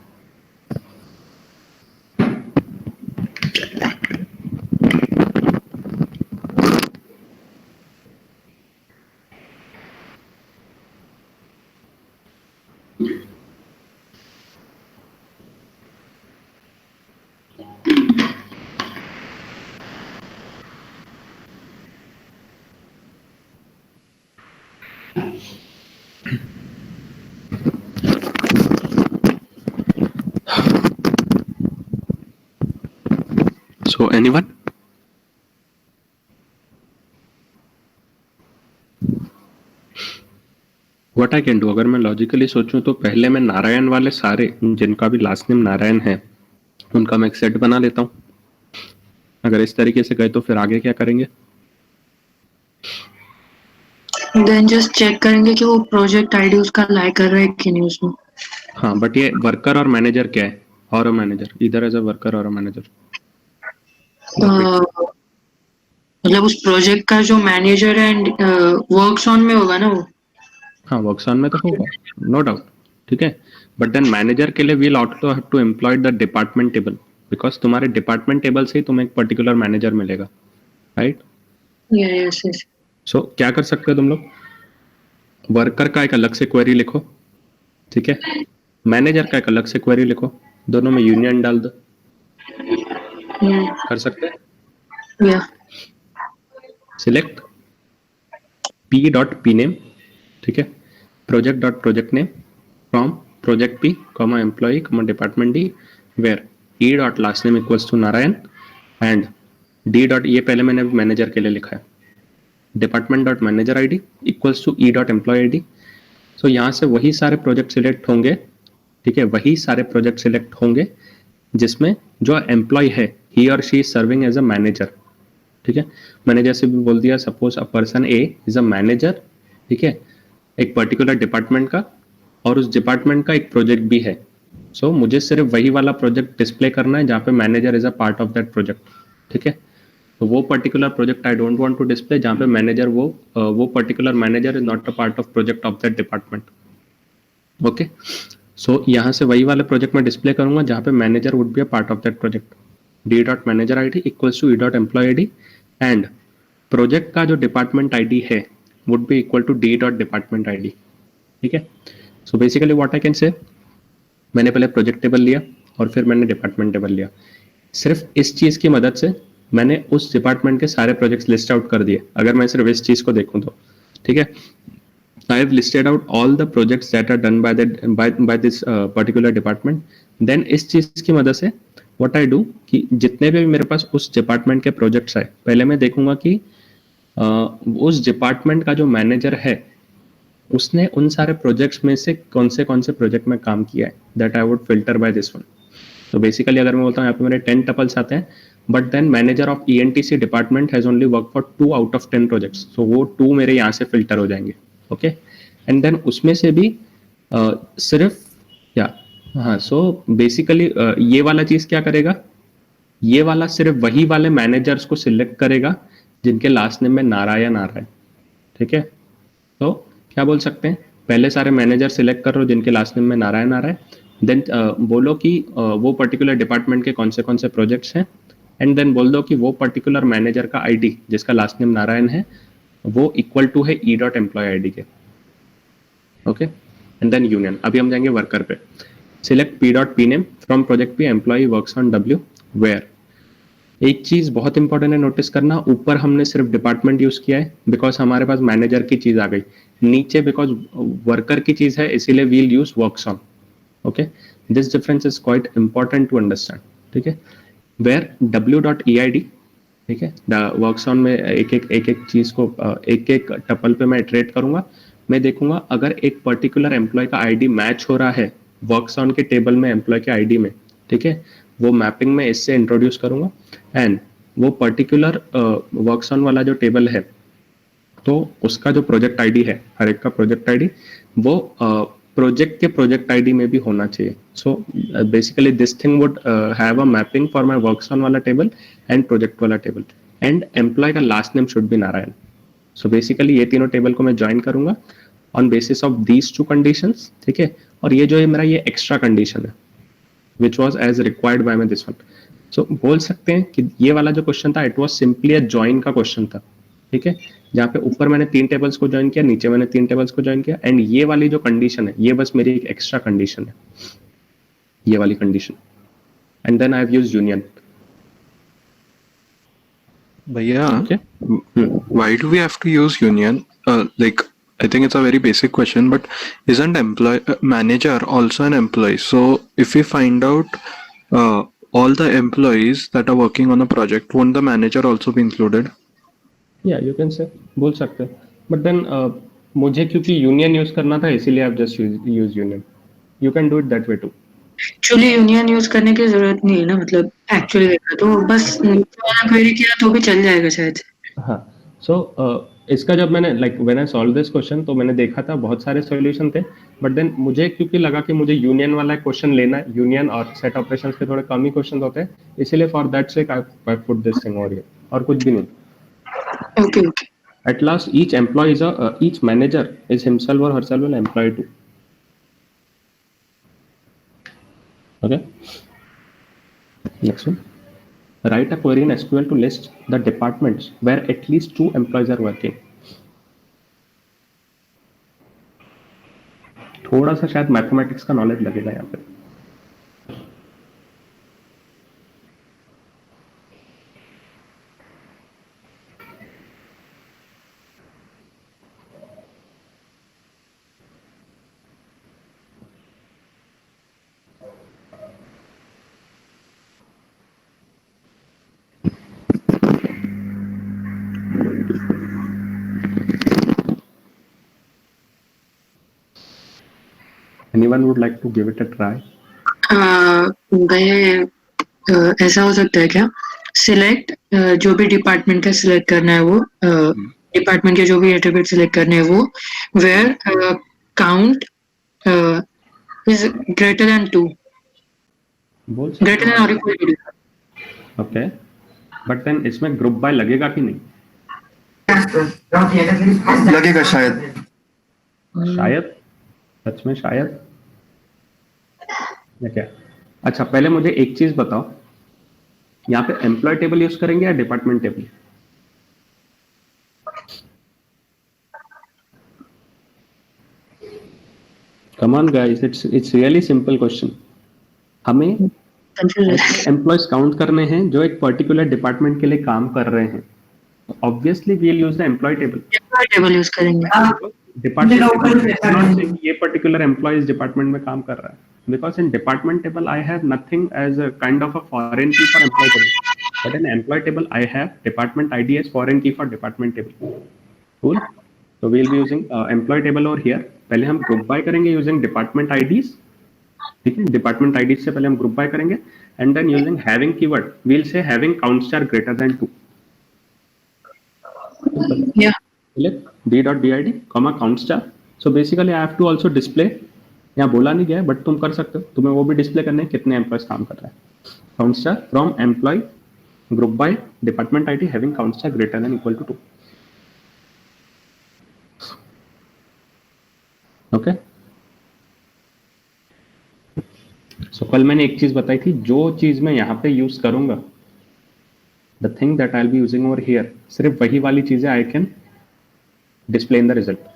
Speaker 1: So anyone? What I can do, अगर मैं लॉजिकली सोचूं तो पहले मैं नारायण वाले सारे जिनका भी लास्ट नेम नारायण है उनका मैं एक सेट बना लेता हूं। अगर इस तरीके से गए तो फिर आगे क्या करेंगे?
Speaker 2: देन जस्ट चेक करेंगे कि वो प्रोजेक्ट आईडी उसका लाई कर रहा है कि नहीं उसमें।
Speaker 1: हाँ, बट ये वर्कर और मैनेजर क्या है? और अ मैनेजर, इधर एज अ वर्कर और अ मैनेजर।
Speaker 2: मतलब उस प्रोजेक्ट का जो मैनेजर एंड वर्क्स ऑन में होगा ना वो।
Speaker 1: हाँ, वर्क्स ऑन में तो होगा, नो डाउट, ठीक है। बट देन मैनेजर के लिए we'll also have to employ the department table, because तुम्हारे डिपार्टमेंट टेबल से ही तुम्हें एक पर्टिकुलर मैनेजर मिलेगा, राइट?
Speaker 2: Yes yes.
Speaker 1: सो क्या कर सकते हो तुम लोग? वर्कर का एक अलग से क्वेरी लिखो, ठीक है, मैनेजर का एक अलग से क्वेरी लिखो, दोनों में यूनियन डाल दो, कर सकते हैं।
Speaker 2: या
Speaker 1: select p dot p name, ठीक है, project dot project name from project P, comma employee, comma department D, where E dot last name equals to Narayan and D dot ये पहले मैंने मैनेजर के लिए लिखा है, department dot manager I D equals to E dot employee I D. So यहाँ से वही सारे प्रोजेक्ट सिलेक्ट होंगे, ठीक है, वही सारे प्रोजेक्ट सिलेक्ट होंगे जिसमें जो एम्प्लॉय है ही और she is serving as a manager. ठीक है, मैंने जैसे भी बोल दिया, suppose a person A is a manager, ठीक है, एक पर्टिकुलर डिपार्टमेंट का, और उस डिपार्टमेंट का एक प्रोजेक्ट भी है. सो मुझे सिर्फ वही वाला प्रोजेक्ट डिस्प्ले करना है जहाँ पे manager is a part of that project. ठीक है, तो वो particular project I don't want to display जहाँ पे मैनेजर वो particular manager is not a part of project of that department. Okay, so यहाँ से वही वाले प्रोजेक्ट में डिस्प्ले करूंगा जहाँ पे manager would be a part of that project. D dot manager I D equals to E dot employee I D and project का जो डिपार्टमेंट आई डी है would be equal to D dot department I D. ठीक है, so basically what I can say, मैंने पहले प्रोजेक्ट टेबल लिया और फिर मैंने डिपार्टमेंट टेबल लिया. सिर्फ इस चीज की मदद से मैंने उस डिपार्टमेंट के सारे प्रोजेक्ट्स लिस्ट आउट कर दिए. अगर मैं सिर्फ इस चीज को देखूं तो, ठीक है, I have listed out all the projects that are done by this particular department. Then इस चीज की मदद से what I do कि जितने भी मेरे पास उस डिपार्टमेंट के प्रोजेक्ट्स आए, पहले मैं देखूंगा कि उस डिपार्टमेंट का जो मैनेजर है उसने उन सारे प्रोजेक्ट्स में से कौन से प्रोजेक्ट में काम किया है. That I would filter by this one. तो बेसिकली अगर मैं बोलता हूँ यहाँ पे मेरे 10 टपल्स आते हैं, but then manager of ENTC department has only work for 2 out of 10 projects, so वो 2 मेरे यहाँ से फिल्टर हो जाएंगे. ओके, एंड देन उसमें से भी सिर्फ या हाँ, सो बेसिकली ये वाला चीज क्या करेगा, ये वाला सिर्फ वही वाले मैनेजर्स को सिलेक्ट करेगा जिनके लास्ट नेम में नारायण आ रहा है. ठीक है, तो क्या बोल सकते हैं, पहले सारे मैनेजर सिलेक्ट कर रहे हो जिनके लास्ट नेम में नारायण आ रहा है, देन बोलो कि वो पर्टिकुलर डिपार्टमेंट के कौन से प्रोजेक्ट्स हैं, एंड देन बोल दो कि वो पर्टिकुलर मैनेजर का आईडी जिसका लास्ट नेम नारायण है वो इक्वल टू है E dot employee I D के. Okay, and then union. अभी हम जाएंगे वर्कर पे. Select P dot P name from project P employee works on W, where. एक चीज बहुत इंपॉर्टेंट है नोटिस करना, ऊपर हमने सिर्फ डिपार्टमेंट यूज किया है बिकॉज हमारे पास मैनेजर की चीज आ गई, नीचे बिकॉज वर्कर की चीज है इसीलिए we'll use works on. Okay, this difference is quite important to understand. ठीक है, where W dot E I D, ठीक है, वर्क्स ऑन में एक चीज को एक टपल पे मैं इटरेट करूंगा. मैं देखूंगा अगर एक पर्टिकुलर एम्प्लॉय का आईडी मैच हो रहा है वर्क्स ऑन के टेबल में एम्प्लॉय के आईडी में, ठीक है, वो मैपिंग में इससे इंट्रोड्यूस करूंगा. एंड वो पर्टिकुलर वर्क्स ऑन वाला जो टेबल है तो उसका जो प्रोजेक्ट आईडी है, हर एक का प्रोजेक्ट आईडी वो प्रोजेक्ट के प्रोजेक्ट आईडी में भी होना चाहिए. So basically this thing would have a mapping for my works on वाला टेबल एंड प्रोजेक्ट वाला टेबल, एंड एम्प्लॉय का last name should be Narayan. So basically ये तीनों टेबल को मैं ज्वाइन करूंगा on basis of these 2 conditions. ठीक है, और ये जो है मेरा ये एक्स्ट्रा कंडीशन है which was as required by my this one. So बोल सकते हैं कि ये वाला जो क्वेश्चन था it was simply a join का क्वेश्चन था. ठीक है, जहाँ पे ऊपर मैंने 3 टेबल्स को ज्वाइन किया, नीचे मैंने 3 टेबल्स को ज्वाइन किया, एंड ये वाली जो कंडीशन है ये बस मेरी एक एक्स्ट्रा कंडीशन है, ये वाली condition. And then I have used union.
Speaker 4: भैया,
Speaker 1: Okay.
Speaker 4: why do we have to use union? Like, I think it's a very basic question, but isn't manager also an employee? So if we find out all the employees that are working on a project, won't the manager also be included?
Speaker 1: या यू कैन से बोल सकते हैं, बट देन मुझे क्योंकि यूनियन यूज करना था इसीलिए आप just use union. You can do it that way too.
Speaker 2: Actually union use करने की जरूरत नहीं है ना, मतलब एक्चुअली देखा तो बस क्वेरी किया तो भी चल जाएगा शायद.
Speaker 1: हाँ, सो इसका जब मैंने like when I solve this question तो मैंने देखा था बहुत सारे सॉल्यूशन थे, बट देन मुझे क्योंकि लगा कि मुझे यूनियन वाला क्वेश्चन लेना है, यूनियन और सेट ऑपरेशंस के थोड़े कम ही क्वेश्चन होते हैं, इसीलिए for that sake I put this thing over here, और कुछ भी नहीं.
Speaker 2: Okay okay.
Speaker 1: At last, each manager is himself or herself an employee too. Okay. Next one. Write a query in SQL to list the departments where at least 2 employees are working. थोड़ा सा शायद मैथमेटिक्स का नॉलेज लगेगा यहाँ पे. Anyone would like to give it a try?
Speaker 2: भाई ऐसा हो सकता है क्या, सिलेक्ट जो भी डिपार्टमेंट का सिलेक्ट करना है वो डिपार्टमेंट के जो भी एट्रीब्यूट सिलेक्ट करने हैं वो where count is greater than 2,
Speaker 1: बोल सकते
Speaker 2: greater than or equal to 2।
Speaker 1: Okay, but then इसमें ग्रुप बाय लगेगा कि नहीं?
Speaker 3: लगेगा शायद।
Speaker 1: शायद, सच में शायद, या क्या? अच्छा, पहले मुझे एक चीज बताओ, यहाँ पे एम्प्लॉय टेबल यूज करेंगे या department table? Come on guys, it's really simple question. हमें एम्प्लॉयज काउंट करने हैं जो एक पर्टिकुलर डिपार्टमेंट के लिए काम कर रहे हैं। Obviously we will use the employee table.
Speaker 2: Table use करेंगे।
Speaker 1: डिपार्टमेंट ये पर्टिकुलर एम्प्लॉय इस डिपार्टमेंट में काम कर रहा है, because in department table I have nothing as a kind of a foreign key for employee table, but in employee table I have department ID as foreign key for department table. Cool. So we will be using employee table over here. पहले हम group by करेंगे using department IDs, ठीक है? डिपार्टमेंट आईडी से पहले हम ग्रुप बाय करेंगे and then using having keyword we will say having count star greater than 2।
Speaker 2: या
Speaker 1: d.did, count star. So basically I have to also display, यहाँ बोला नहीं गया है बट तुम कर सकते हो, तुम्हें वो भी डिस्प्ले करने हैं कितने एम्प्लॉयज काम कर रहे हैं। Count star from employee group by department ID having count star greater than equal to 2। Okay, so कल मैंने एक चीज बताई थी, जो चीज मैं यहाँ पे यूज करूंगा, the thing that I will be using over here, सिर्फ वही वाली चीजें I can display in the result.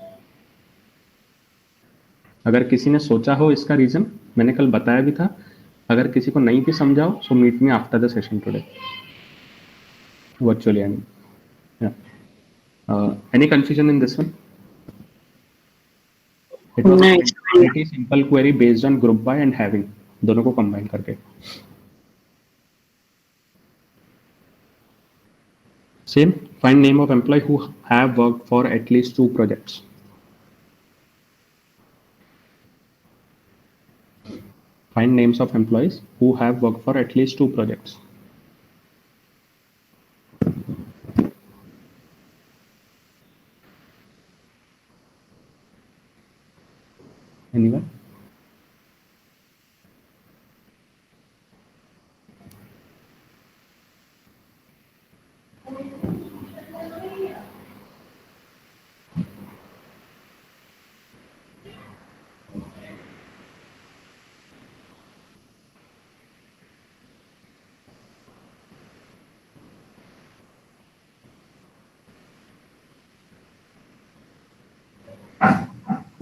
Speaker 1: अगर किसी ने सोचा हो इसका रीजन, मैंने कल बताया भी था, अगर किसी को नहीं भी समझाओ so meet me after the session today virtually. I mean any confusion in this one? It was very simple query based on group by and having, दोनों को कंबाइन करके। Same, find name of employee who have worked for at least 2 projects. Find names of employees who have worked for at least 2 projects. Anyone?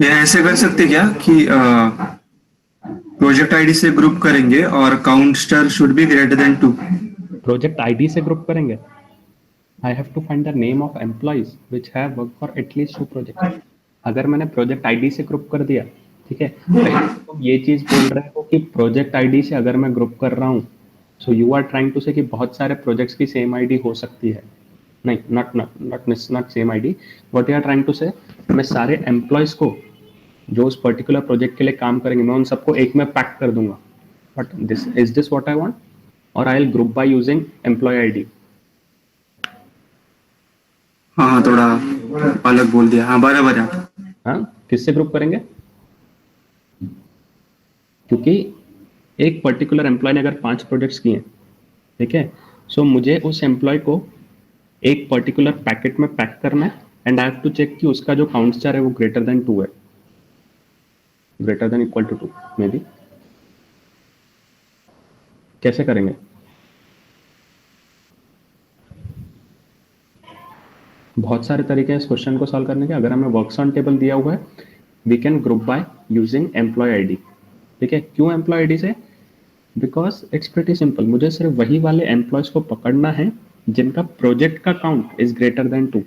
Speaker 3: ये ऐसे कर सकते क्या कि प्रोजेक्ट आईडी से ग्रुप करेंगे और count star should be greater than 2।
Speaker 1: Project ID से ग्रुप करेंगे। I have to find the name of employees which have work for at least 2 projects. अगर मैंने प्रोजेक्ट आईडी से ग्रुप कर दिया, ठीक है, तो ये चीज बोल रहे हो कि प्रोजेक्ट आईडी से अगर मैं ग्रुप कर रहा हूँ, so you are trying to say कि बहुत सारे प्रोजेक्ट्स की सेम आईडी हो सकती है। नहीं, not same ID, what you are trying to say, मैं सारे एम्प्लॉयज को जो उस पर्टिकुलर प्रोजेक्ट के लिए काम करेंगे मैं उन सबको एक में पैक कर दूंगा। But this is this what I want, और I will group by using employee ID.
Speaker 3: हाँ, थोड़ा अलग बोल दिया। हाँ, बराबर है।
Speaker 1: हाँ, किससे ग्रुप करेंगे? क्योंकि एक पर्टिकुलर एम्प्लॉय ने अगर 5 प्रोजेक्ट्स किए, ठीक है, सो मुझे उस एम्प्लॉय को एक पर्टिकुलर पैकेट में पैक करना है and I have to check कि उसका जो काउंट स्टार है वो ग्रेटर देन 2 है, greater than equal to 2 maybe. कैसे करेंगे? बहुत सारे तरीके हैं इस क्वेश्चन को सॉल्व करने के। अगर हमें वर्क्स ऑन टेबल दिया हुआ है, we can group by using employee ID. ठीक है, क्यों एम्प्लॉय आईडी से? बिकॉज इट्स प्रीटी सिंपल, मुझे सिर्फ वही वाले एम्प्लॉयज को पकड़ना है जिनका प्रोजेक्ट का count is greater than 2।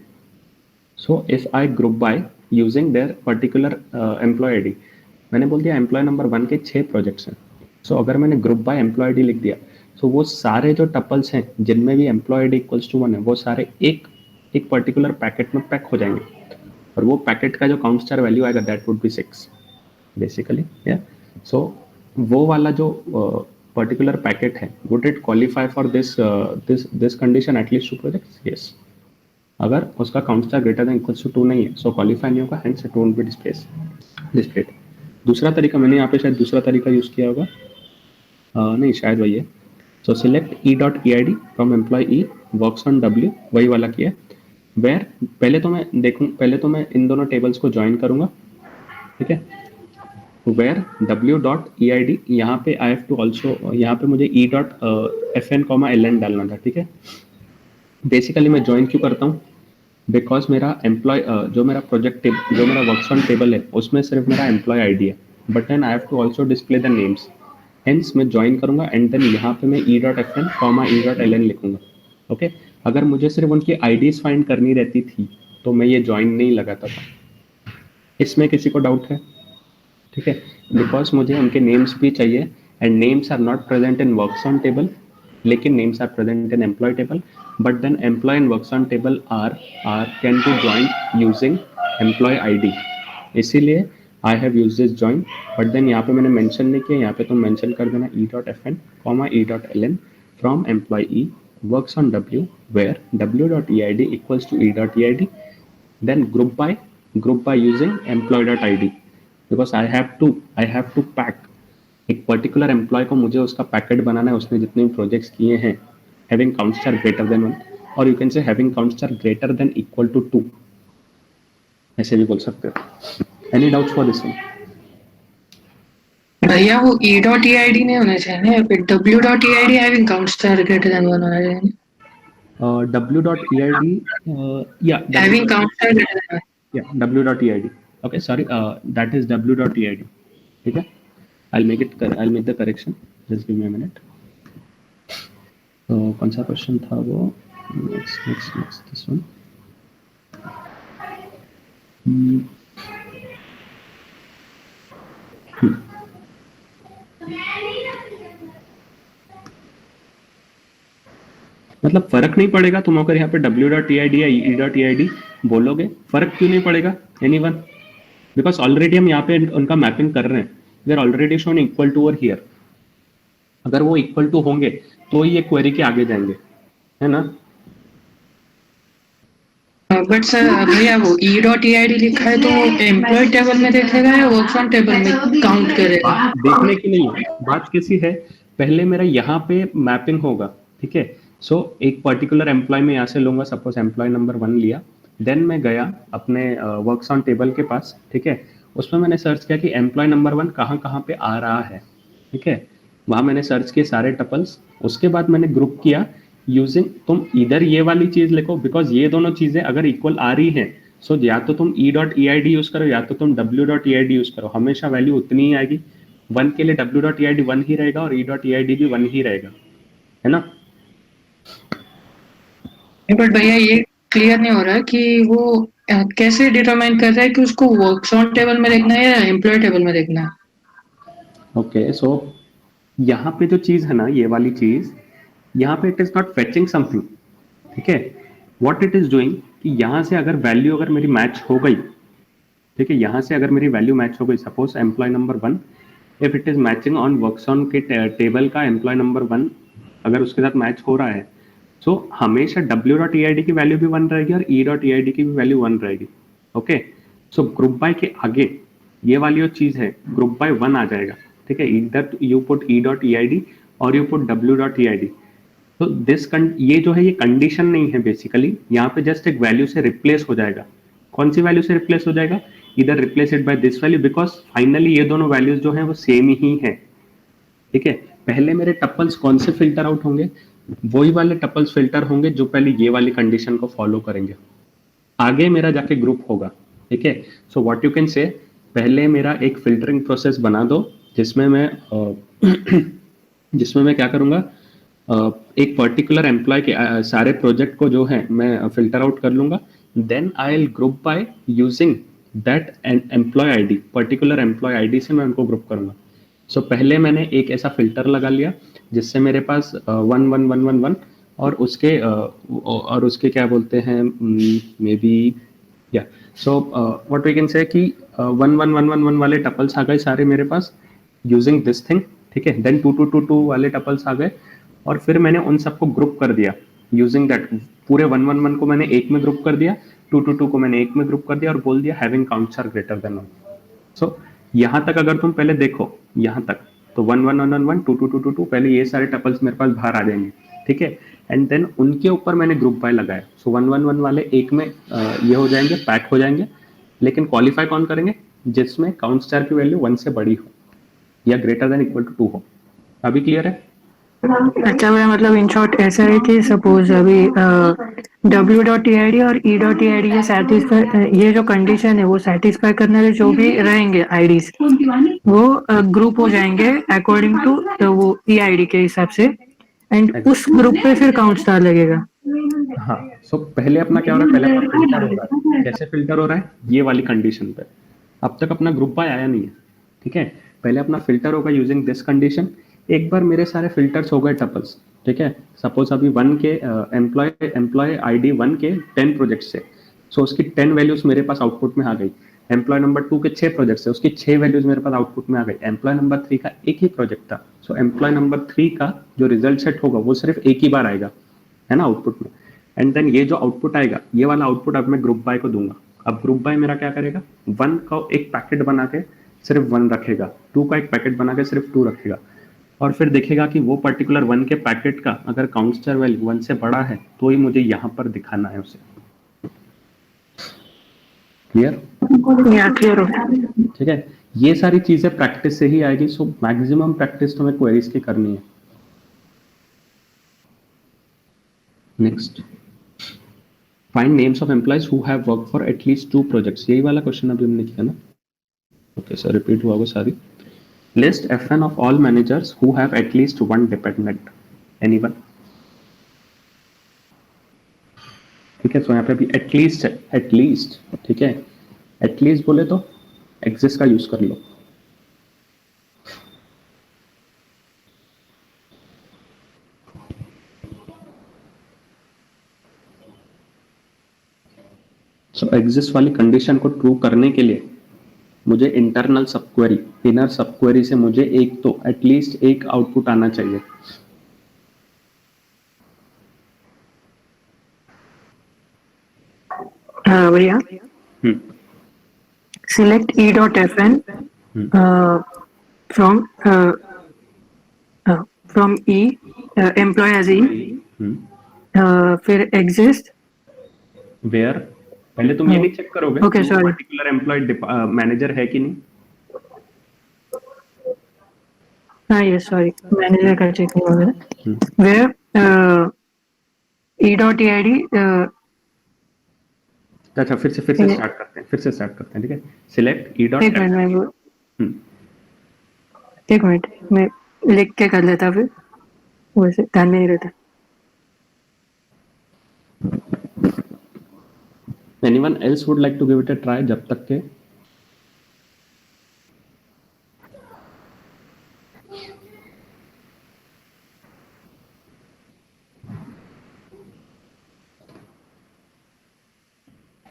Speaker 1: So if I group by using their particular employee ID, मैंने बोल दिया एम्प्लॉय नंबर 1 के 6 प्रोजेक्ट्स हैं, सो अगर मैंने ग्रुप बाय एम्प्लॉय आईडी लिख दिया, सो वो सारे जो टपल्स हैं जिनमें भी एम्प्लॉय आईडी इक्वल्स टू 1 है, वो सारे एक पर्टिकुलर पैकेट में पैक हो जाएंगे, और वो पैकेट का जो काउंट स्टार वैल्यू आएगा दैट वुड बी 6। बेसिकली या सो वो वाला जो पर्टिकुलर पैकेट है would it qualify for this condition at least two projects? Yes. अगर उसका count star greater than equals to 2 नहीं है सो क्वालिफाई नहीं होगा, hence it won't be displayed. दूसरा तरीका मैंने यहाँ पे शायद दूसरा तरीका यूज किया होगा, नहीं शायद वही है। So select E dot E I D from employee E works on W, वही वाला किया। वेयर पहले तो मैं इन दोनों टेबल्स को ज्वाइन करूंगा, ठीक है। Where W dot E I D, यहाँ पे आई हैव टू ऑल्सो, यहाँ पे मुझे E dot F N comma L N डालना था, ठीक है। बेसिकली मैं ज्वाइन क्यों करता हूँ? बिकॉज मेरा एम्प्लॉय जो मेरा प्रोजेक्ट जो मेरा वर्क्स ऑन टेबल है उसमें सिर्फ मेरा एम्प्लॉय आईडी है, but then I have to also display the names. Hence मैं ज्वाइन करूंगा एंड देन यहाँ पे मैं E dot F N comma E dot L N लिखूंगा, ओके। अगर मुझे सिर्फ उनकी आईडीज फाइंड करनी रहती थी तो मैं ये ज्वाइन नहीं लगाता था। इसमें किसी को डाउट है? ठीक है, बिकॉज मुझे उनके नेम्स भी चाहिए and names are not present in works on table, लेकिन names are present in employee table, but then employee and works on table are can be join using employee ID. इसीलिए I have use this join, but then यहाँ पे मैंने मेंशन नहीं किया, यहाँ पे तुम मेंशन कर देना E dot F N comma E dot L N from employee E works on W where W dot E I D equals to E dot E I D, then group by using employee dot I D, because I have to pack एक पर्टिकुलर एम्प्लॉय को, मुझे उसका पैकेट बनाना है, उसने जितने भी प्रोजेक्ट्स किए हैं having count star greater than 1, और you can say having count star greater than equal to 2, ऐसे भी बोल सकते हो। Any doubts for this one?
Speaker 2: भैया वो ई डॉट ई आई डी नहीं होना चाहिए ना, फिर W dot E I D having count star greater than 1 होना चाहिए।
Speaker 1: W dot EID, yeah,
Speaker 2: having count star greater than 1।
Speaker 1: yeah, W dot EID. Okay, sorry, that is W dot EID. ठीक है, I'll make the correction. Just give me a minute. तो कौन सा क्वेश्चन था वो? Next, this one. मतलब फर्क नहीं पड़ेगा तुम अगर यहाँ पे W dot E I D या E dot E I D बोलोगे, फर्क क्यों नहीं पड़ेगा? एनीवन? बिकॉज ऑलरेडी हम यहाँ पे उनका मैपिंग कर रहे हैं, we are already shown equal to or here. अगर वो इक्वल टू होंगे तो ये क्वेरी के आगे जाएंगे, है ना?
Speaker 2: बट सर भैया वो ई डॉट ई आई डी लिखा है तो एम्प्लॉय टेबल में देखेगा या वर्क्स ऑन टेबल में काउंट करेगा?
Speaker 1: देखने की नहीं है, बात कैसी है, पहले मेरा यहाँ पे मैपिंग होगा, ठीक है। सो एक पर्टिकुलर एम्प्लॉय में यहाँ से लूंगा, सपोज एम्प्लॉय नंबर 1 लिया, देन मैं गया अपने वर्क्स ऑन टेबल के पास, ठीक है। उसमें मैंने सर्च किया कि एम्प्लॉय नंबर 1 कहाँ पे आ रहा है, ठीक है। वहां मैंने सर्च किए सारे टपल्स, उसके बाद मैंने ग्रुप किया यूजिंग, तुम इधर ये वाली चीज लिखो बिकॉज ये दोनों चीजें अगर इक्वल आ रही हैं, सो या तो तुम ई dot E I D use करो या तो तुम W dot E I D use करो, हमेशा वैल्यू उतनी ही आएगी। 1 के लिए W dot E I D 1 ही रहेगा और ई डॉट ई आई डी भी 1 ही रहेगा, है ना?
Speaker 2: बट भैया ये क्लियर नहीं हो रहा कि वो कैसे डिटरमाइन कर रहा है कि उसको वर्क्स ऑन टेबल में देखना है या एम्प्लॉय टेबल में देखना है।
Speaker 1: ओके, सो यहाँ पे जो चीज है ना, ये वाली चीज, यहाँ पे it is not fetching something, ठीक है। व्हाट इट इज डूइंग कि यहाँ से अगर वैल्यू अगर मेरी मैच हो गई, ठीक है, यहाँ से अगर मेरी वैल्यू मैच हो गई, suppose employee number 1 if it is matching on works on के टेबल का एम्प्लॉय नंबर 1 अगर उसके साथ मैच हो रहा है, सो हमेशा W dot E I D की वैल्यू भी 1 रहेगी और ई डॉट ई आई डी की भी वैल्यू 1 रहेगी, ओके। सो ग्रुप बाय के आगे ये वाली जो चीज है ग्रुप बाय 1 आ जाएगा, ठीक है। इधर you put E dot E I D और you put W dot E I D. तो ये जो है ये कंडीशन नहीं है, बेसिकली यहाँ पे जस्ट एक वैल्यू से रिप्लेस हो जाएगा। कौन सी वैल्यू से रिप्लेस हो जाएगा? इधर replace it by this value, because finally ये दोनों वैल्यूज जो है वो सेम ही है, ठीक है। पहले मेरे टपल्स कौन से फिल्टर आउट होंगे? वही वाले टपल्स फिल्टर होंगे जो पहले ये वाली कंडीशन को फॉलो करेंगे, आगे मेरा जाके ग्रुप होगा, ठीक है। सो व्हाट यू कैन से, पहले मेरा एक फिल्टरिंग प्रोसेस बना दो जिसमें मैं क्या करूंगा, एक पर्टिकुलर एम्प्लॉय के सारे प्रोजेक्ट को जो है मैं फिल्टर आउट कर लूंगा, then I will group by using that employee ID, particular employee ID से मैं उनको ग्रुप करूंगा। सो पहले मैंने एक ऐसा फिल्टर लगा लिया जिससे मेरे पास 1 1 1 1 1 और उसके क्या बोलते हैं, मे बी या, सो व्हाट वी कैन से कि 1 वाले टपल्स आ गए सारे मेरे पास यूजिंग दिस थिंग, ठीक है। देन 2 वाले टपल्स आ गए और फिर मैंने उन सबको ग्रुप कर दिया यूजिंग दैट। पूरे 1 को मैंने एक में ग्रुप कर दिया, 2 को मैंने एक में ग्रुप कर दिया और बोल दिया having counts are greater than 1। So यहाँ तक अगर तुम पहले देखो यहाँ तक, तो 1 2 पहले ये सारे टपल्स मेरे पास बाहर आ जाएंगे, ठीक है। एंड देन उनके ऊपर मैंने ग्रुप बाय लगाया। सो 1 वाले एक में ये हो जाएंगे, पैक हो जाएंगे, लेकिन क्वालिफाई कौन करेंगे, जिसमें काउंट स्टार की वैल्यू 1 से बड़ी हो या ग्रेटर देन इक्वल टू 2 हो। अभी क्लियर है?
Speaker 2: अच्छा भैया, मतलब इन शॉर्ट ऐसा है कि सपोज अभी w.tid और e.tid ये सेटिस्फाई, ये जो कंडीशन है वो सेटिस्फाई करने वाले जो भी रहेंगे आईडीज वो ग्रुप हो जाएंगे अकॉर्डिंग टू वो ईआईडी के हिसाब से, एंड उस ग्रुप पे फिर काउंट स्टार लगेगा।
Speaker 1: हाँ। सो पहले अपना क्या हो रहा है, पहले अपना फिल्टर हो रहा है। कैसे फिल्टर हो रहा है, ये वाली कंडीशन पे। अब तक अपना ग्रुप बाय आया नहीं है, ठीक है। पहले अपना फिल्टर होगा यूजिंग दिस कंडीशन। एक बार मेरे सारे फिल्टर्स हो गए टपल्स, ठीक है। सपोज अभी 1 के एम्प्लॉय आईडी 1 के 10 प्रोजेक्ट से, सो उसकी 10 वैल्यूज मेरे पास आउटपुट में आ गई। एम्प्लॉय नंबर 2 के 6 प्रोजेक्ट से, उसकी 6 वैल्यूज मेरे पास आउटपुट में आ गई। एम्प्लॉय नंबर 3 का एक ही प्रोजेक्ट था, सो एम्प्लॉय नंबर 3 का जो रिजल्ट सेट होगा वो सिर्फ एक ही बार आएगा, है ना, आउटपुट में। एंड देन ये जो आउटपुट आएगा, ये वाला आउटपुट अब मैं ग्रुप बाय को दूंगा। अब ग्रुप बाय मेरा क्या करेगा, 1 का एक पैकेट बना के सिर्फ 1 रखेगा, 2 का एक पैकेट बना के सिर्फ 2 रखेगा, और फिर देखेगा कि वो पर्टिकुलर 1 के पैकेट का अगर काउंट स्टार वैल्यू 1 से बड़ा है तो ही मुझे यहाँ पर दिखाना है उसे। क्लियर?
Speaker 2: क्लियर हो।
Speaker 1: ठीक है। ये सारी चीजें प्रैक्टिस से ही आएगी। सो मैक्सिमम प्रैक्टिस तुम्हें क्वेरीज की करनी है। Next, find names of employees who have work for at least 2 projects. यही वाला क्वेश्चन अभी हमने किया ना। ओके सर, रिपीट हुआ वो सारी। List F1 of all managers who have at least 1 dependent. Anyone? ठीक है। तो यहाँ पे अभी एटलीस्ट है, एटलीस्ट, ठीक है। एटलीस्ट बोले तो एग्जिस्ट का यूज कर लो। सो एग्जिस्ट वाली कंडीशन को ट्रू करने के लिए मुझे इंटरनल सब क्वेरी, इनर सब क्वेरी से मुझे एक तो एटलीस्ट एक आउटपुट आना चाहिए।
Speaker 2: हाँ भैया, select e.fn from from e employee as E, फिर एग्जिस्ट
Speaker 1: वेयर, पहले तुम ये नहीं चेक करोगे
Speaker 2: Okay, sorry.
Speaker 1: Particular employee manager है कि नहीं।
Speaker 2: हाँ ये सॉरी मैनेजर का चेक नहीं होगा। वेयर e.tid
Speaker 1: अच्छा, फिर से स्टार्ट करते हैं, ठीक है। सिलेक्ट ई डॉट
Speaker 2: एक मिनट मैं लिख के कर लेता, फिर वैसे ध्यान नहीं रहता।
Speaker 1: Anyone else would like to give it a try जब तक के।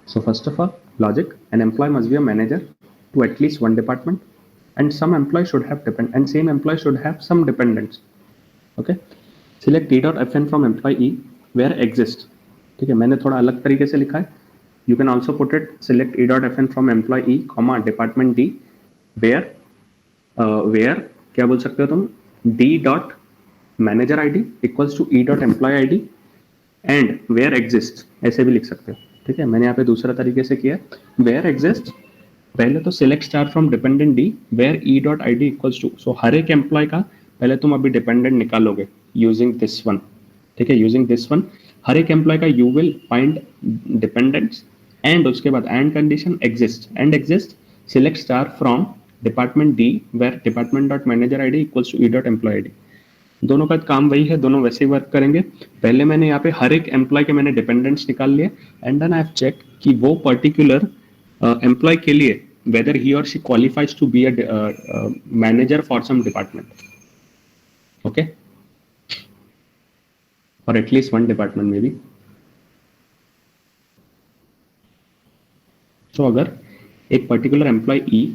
Speaker 1: So first of all, logic, an employee must be a manager to at least 1 department, and some employee should have and same employee should have some dependents. Okay. Select e.fn from employee E where exist. ठीक है, मैंने थोड़ा अलग तरीके से लिखा है। You can also put it select e.fn from employee E, department D where क्या बोल सकते हो तुम, D dot manager ID equals to E dot employee ID and where exist, ऐसे भी लिख सकते हो। ठीक है, मैंने यहाँ पे दूसरा तरीके से किया, वेयर एग्जिस्ट पहले तो select star from dependent D where E dot I D equals to. So हर एक एम्प्लॉय का पहले तुम अभी डिपेंडेंट निकालोगे यूजिंग दिस वन। ठीक है, यूजिंग दिस वन हर एक एम्प्लॉय का you will find dependents, and उसके बाद and condition exist, and exist select star from department D where department dot manager I D equals to E dot employee I D. दोनों का काम वही है, दोनों वैसे ही वर्क करेंगे। पहले मैंने यहाँ पे हर एक एम्प्लॉय के मैंने डिपेंडेंट्स निकाल लिए, and then I have check कि वो पर्टिकुलर एम्प्लॉय के लिए वेदर ही और she qualifies to be a manager for some department, okay, और एटलीस्ट 1 डिपार्टमेंट में भी। तो अगर एक पर्टिकुलर एम्प्लॉय ई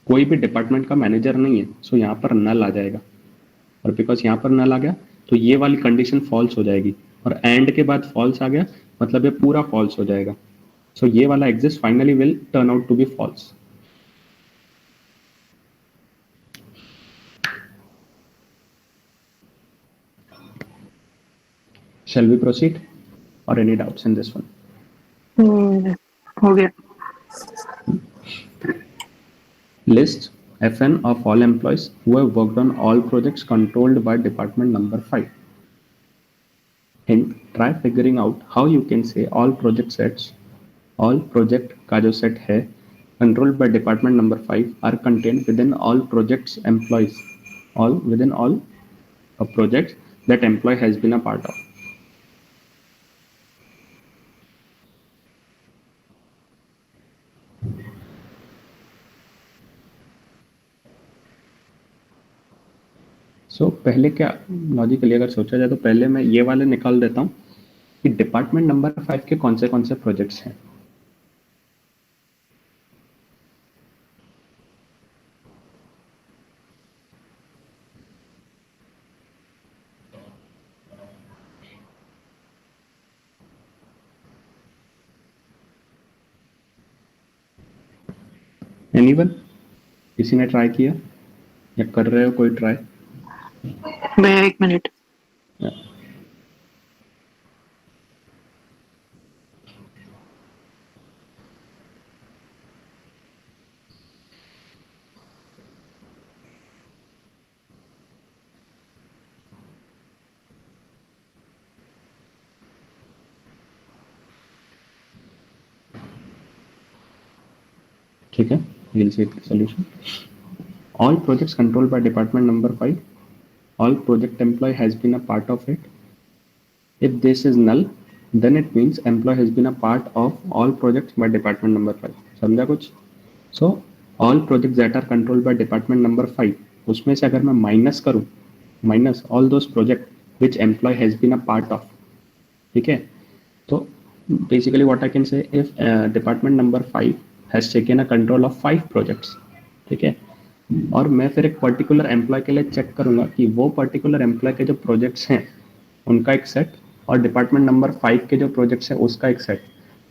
Speaker 1: कोई भी डिपार्टमेंट का मैनेजर नहीं है, सो यहाँ पर नल आ जाएगा, और बिकॉज यहाँ पर नल आ गया तो ये वाली कंडीशन फॉल्स हो जाएगी, और एंड के बाद फॉल्स आ गया मतलब ये पूरा फॉल्स हो जाएगा, सो ये वाला exist finally will turn out to be false. Shall we proceed or any doubts in this one?
Speaker 2: हो गया.
Speaker 1: List FN of all employees who have worked on all projects controlled by department number 5. Hint, try figuring out how you can say all project sets, all project का जो set है controlled by department number 5 are contained within all projects employees, all within all projects that employee has been a part of. पहले क्या लॉजिकली अगर सोचा जाए तो पहले मैं ये वाले निकाल देता हूँ कि डिपार्टमेंट नंबर 5 के कौन से प्रोजेक्ट्स हैं. एनीवन, किसी ने ट्राई किया या कर रहे हो कोई ट्राई?
Speaker 2: भैया 1 मिनट.
Speaker 1: ठीक है, we'll see the solution. All projects controlled by department number 5, all project employee has been a part of it. If this is null, then it means employee has been a part of all projects by department number 5. समझा कुछ? So all projects that are controlled by department number 5, उसमें से अगर मैं माइनस करूं, minus all those projects which employee has been a part of, ठीक है, तो basically what I can say, if department number 5 has taken a control of 5 projects, ठीक है, और मैं फिर एक पर्टिकुलर एम्प्लॉय के लिए चेक करूंगा कि वो पर्टिकुलर एम्प्लॉय के जो प्रोजेक्ट्स हैं उनका एक सेट और डिपार्टमेंट नंबर 5 के जो प्रोजेक्ट्स हैं उसका एक सेट.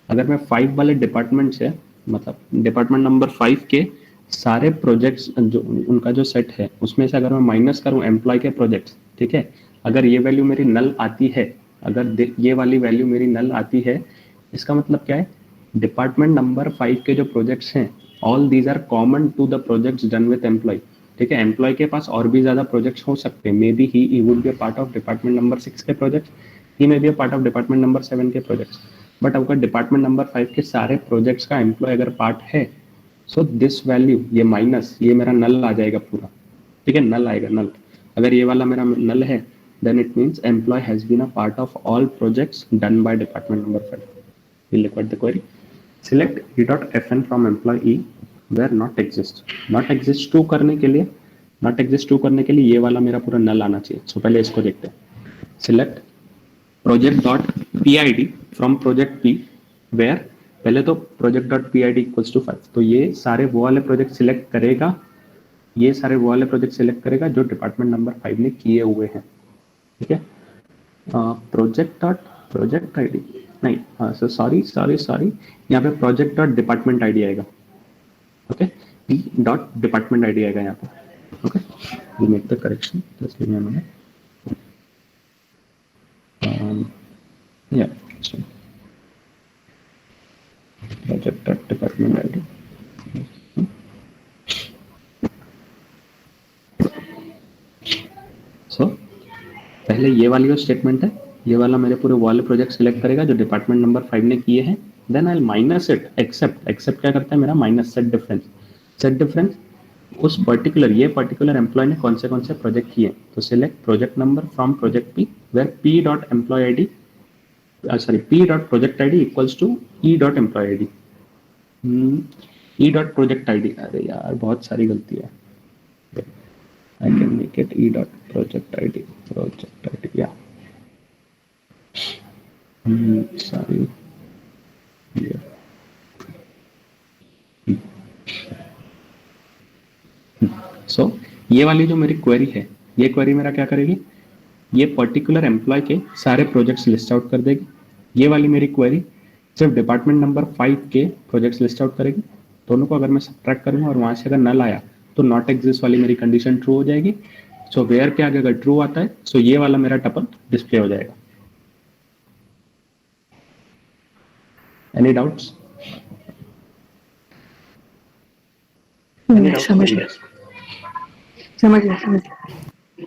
Speaker 1: अगर मैं 5 वाले डिपार्टमेंट से मतलब डिपार्टमेंट नंबर 5 के सारे प्रोजेक्ट्स जो उनका जो सेट है उसमें से अगर मैं माइनस करूं एम्प्लॉय के प्रोजेक्ट्स, ठीक है, अगर ये वैल्यू मेरी नल आती है, अगर ये वाली वैल्यू मेरी नल आती है, इसका मतलब क्या है, डिपार्टमेंट नंबर 5 के जो प्रोजेक्ट्स हैं all these are common to the projects done with employee. ठीक है, एम्प्लॉय के पास और भी ज्यादा प्रोजेक्ट्स हो सकते हैं, may be he would be a part of department number 6 के projects, he may be a part of department number 7 के प्रोजेक्ट्स, बट अगर डिपार्टमेंट नंबर 5 के सारे प्रोजेक्ट्स का एम्प्लॉय अगर पार्ट है, सो दिस वैल्यू ये माइनस ये मेरा नल आ जाएगा पूरा. ठीक है, नल आएगा, नल. अगर ये वाला मेरा नल है then it means employee has been a part of all projects done by department number 5. We'll record the query. Select e.fn from employee where not exist. Not exist to करने के लिए, not exist to करने के लिए ये वाला मेरा पूरा नल आना चाहिए. So पहले इसको देखते हैं. Select project.pid from project P where पहले तो project.pid equals to 5. तो ये सारे वो वाले प्रोजेक्ट सिलेक्ट करेगा, ये सारे वो वाले प्रोजेक्ट सिलेक्ट करेगा जो डिपार्टमेंट नंबर 5 ने किए हुए हैं. ठीक है, प्रोजेक्ट आईडी नहीं, सो सॉरी, यहाँ पे प्रोजेक्ट डॉट डिपार्टमेंट आईडी आएगा. Okay, P dot department ID आएगा यहाँ पे. Okay, we make the correction, just give me a minute. या project dot department ID. So पहले ये वाली जो स्टेटमेंट है, ये वाला मेरे पूरे वाले प्रोजेक्ट सिलेक्ट करेगा जो डिपार्टमेंट नंबर 5 ने किए हैं. Then I minus it, except क्या करता है मेरा, माइनस सेट डिफरेंस उस पर्टिकुलर ये पर्टिकुलर एम्प्लॉय ने कौन से प्रोजेक्ट किए. तो select project number from project P where P dot employee ID P dot project ID equals to E dot employee ID. E dot project ID, अरे यार बहुत सारी गलती है. I can make it e dot project ID, yeah. Sorry, yeah. ये वाली जो मेरी क्वेरी है, ये क्वेरी मेरा क्या करेगी, ये पर्टिकुलर एम्प्लॉय के सारे प्रोजेक्ट्स लिस्ट आउट कर देगी। ये वाली मेरी क्वेरी सिर्फ डिपार्टमेंट नंबर 5 के प्रोजेक्ट्स लिस्ट आउट करेगी। दोनों को अगर मैं सब्ट्रैक्ट करूँगा और वहाँ से अगर नल आया तो नॉट एग्जिस्ट वाली मेरी कंडीशन ट्रू हो जाएगी। सो वेयर के आगे अगर ट्रू आता है सो ये वाला मेरा टपल डिस्प्ले हो जाएगा। Any doubts?
Speaker 2: समझ गया।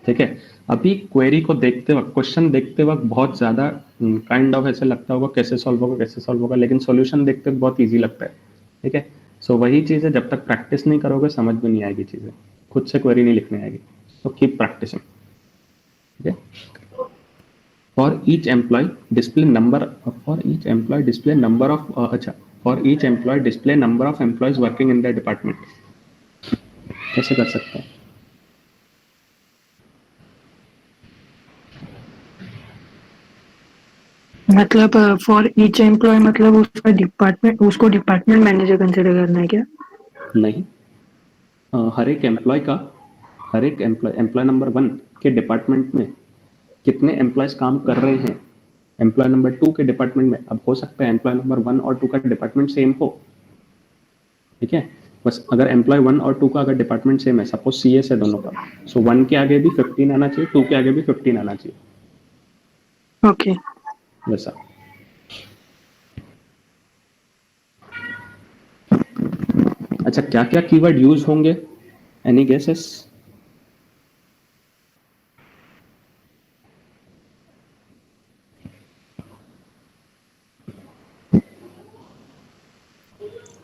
Speaker 1: ठीक है, अभी क्वेरी को देखते वक्त, क्वेश्चन देखते वक्त बहुत ज्यादा काइंड ऑफ ऐसे लगता होगा कैसे सॉल्व होगा, लेकिन सॉल्यूशन देखते वक्त बहुत इजी लगता है। ठीक है, सो वही चीज है, जब तक प्रैक्टिस नहीं करोगे समझ में नहीं आएगी चीजें, खुद से क्वेरी नहीं लिखने आएगी। तो कीप प्रैक्टिसिंग। ठीक है, for each employee display number of employees working in the department. कैसे कर सकते हैं?
Speaker 2: मतलब फॉर ईच एम्प्लॉय मतलब उसको डिपार्टमेंट मैनेजर कंसिडर करना है क्या?
Speaker 1: नहीं, हर एक एम्प्लॉय नंबर 1 के डिपार्टमेंट में कितने एम्प्लॉयज काम कर रहे हैं, एम्प्लॉय नंबर 2 के डिपार्टमेंट में। अब हो सकता है एम्प्लॉय नंबर 1 और 2 का डिपार्टमेंट सेम हो। ठीक है, बस अगर एम्प्लॉय 1 और 2 का अगर डिपार्टमेंट सेम है, सपोज CS है दोनों का, सो 1 के आगे भी 15 आना चाहिए, 2 के आगे भी 15 आना चाहिए।
Speaker 2: ओके,
Speaker 1: वैसा। अच्छा, क्या क्या कीवर्ड यूज होंगे? Any guesses?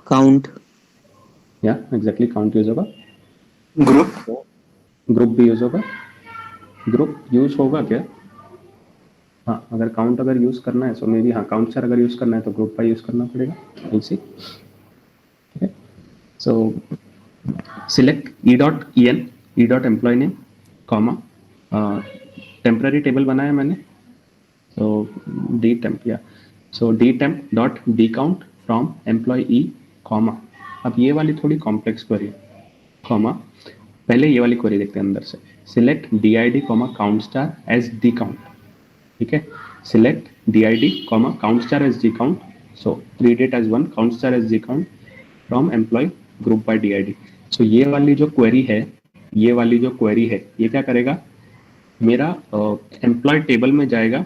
Speaker 5: Count,
Speaker 1: yeah exactly, count use होगा।
Speaker 3: ग्रुप
Speaker 1: भी यूज होगा। ग्रुप यूज होगा क्या? हाँ, अगर काउंट अगर यूज करना है सो मे बी, हाँ काउंट सर अगर यूज करना है तो ग्रुप का यूज करना पड़ेगा। Will see. ठीक है, so select E dot employee name comma, temporary table बनाया मैंने, so dtemp, yeah so dtemp dot dcount from employee E comma. अब ये वाली थोड़ी कॉम्प्लेक्स क्वेरी है, कॉमा पहले ये वाली क्वेरी देखते हैं अंदर से। Select did comma count star as dcount। ठीक है, select did comma count star as dcount, so treat it as 1 count star as dcount from employee group by did। So ये वाली जो क्वेरी है, ये क्या करेगा, मेरा एम्प्लॉय टेबल में जाएगा,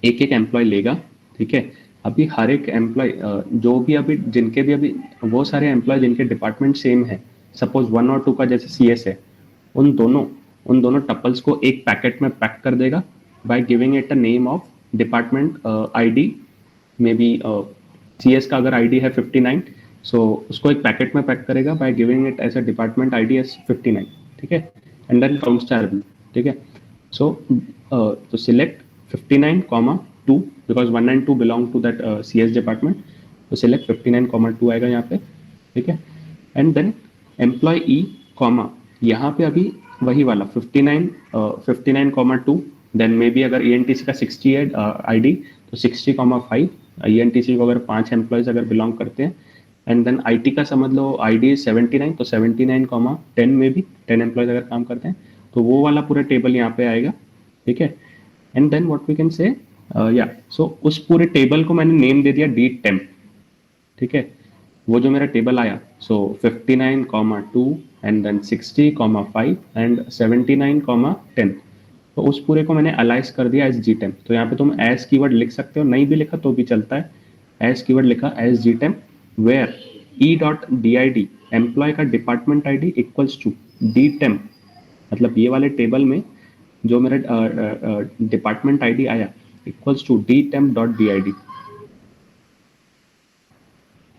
Speaker 1: एक एक एम्प्लॉय लेगा। ठीक है, अभी हर एक एम्प्लॉय जो भी अभी जिनके भी अभी वो सारे एम्प्लॉय जिनके डिपार्टमेंट सेम है, सपोज 1 और 2 का जैसे CS है, उन दोनों टपल्स को एक पैकेट में पैक कर देगा bye giving it a name of department ID। May be CS का अगर ID है 59, सो उसको एक पैकेट में पैक करेगा by giving it as a department ID as 59। ठीक है, एंड देन काउंट स्टार भी। ठीक है, सो तो select 59 comma 2 because 1 and 2 belong to that CS department, तो select 59 comma 2 आएगा यहाँ पे। ठीक है, and then employee E comma, यहाँ पे अभी वही वाला 59 comma 2, देन मे बी अगर ENTC का 60 है ID तो 60 comma 5, ENTC को अगर 5 एम्प्लॉयज अगर बिलोंग करते हैं, एंड देन IT का समझ लो ID 79, तो 79 comma 10 में भी 10 एम्प्लॉयज अगर काम करते हैं तो वो वाला पूरा टेबल यहाँ पे आएगा। ठीक है, and then what we can say, yeah सो उस पूरे टेबल को मैंने नेम दे दिया dtemp। ठीक है, वो जो मेरा टेबल आया, so 59 comma 2 and then 60 comma 5 and 79 comma 10, तो उस पूरे को मैंने अलाइज कर दिया एज gtemp। तो यहाँ पे तुम एज कीवर्ड लिख सकते हो, नहीं भी लिखा तो भी चलता है, एज कीवर्ड लिखा as gtemp, where e.did employee का department ID equals to dtemp, मतलब ये वाले टेबल में जो मेरा डिपार्टमेंट ID आया equals to dtemp dot did।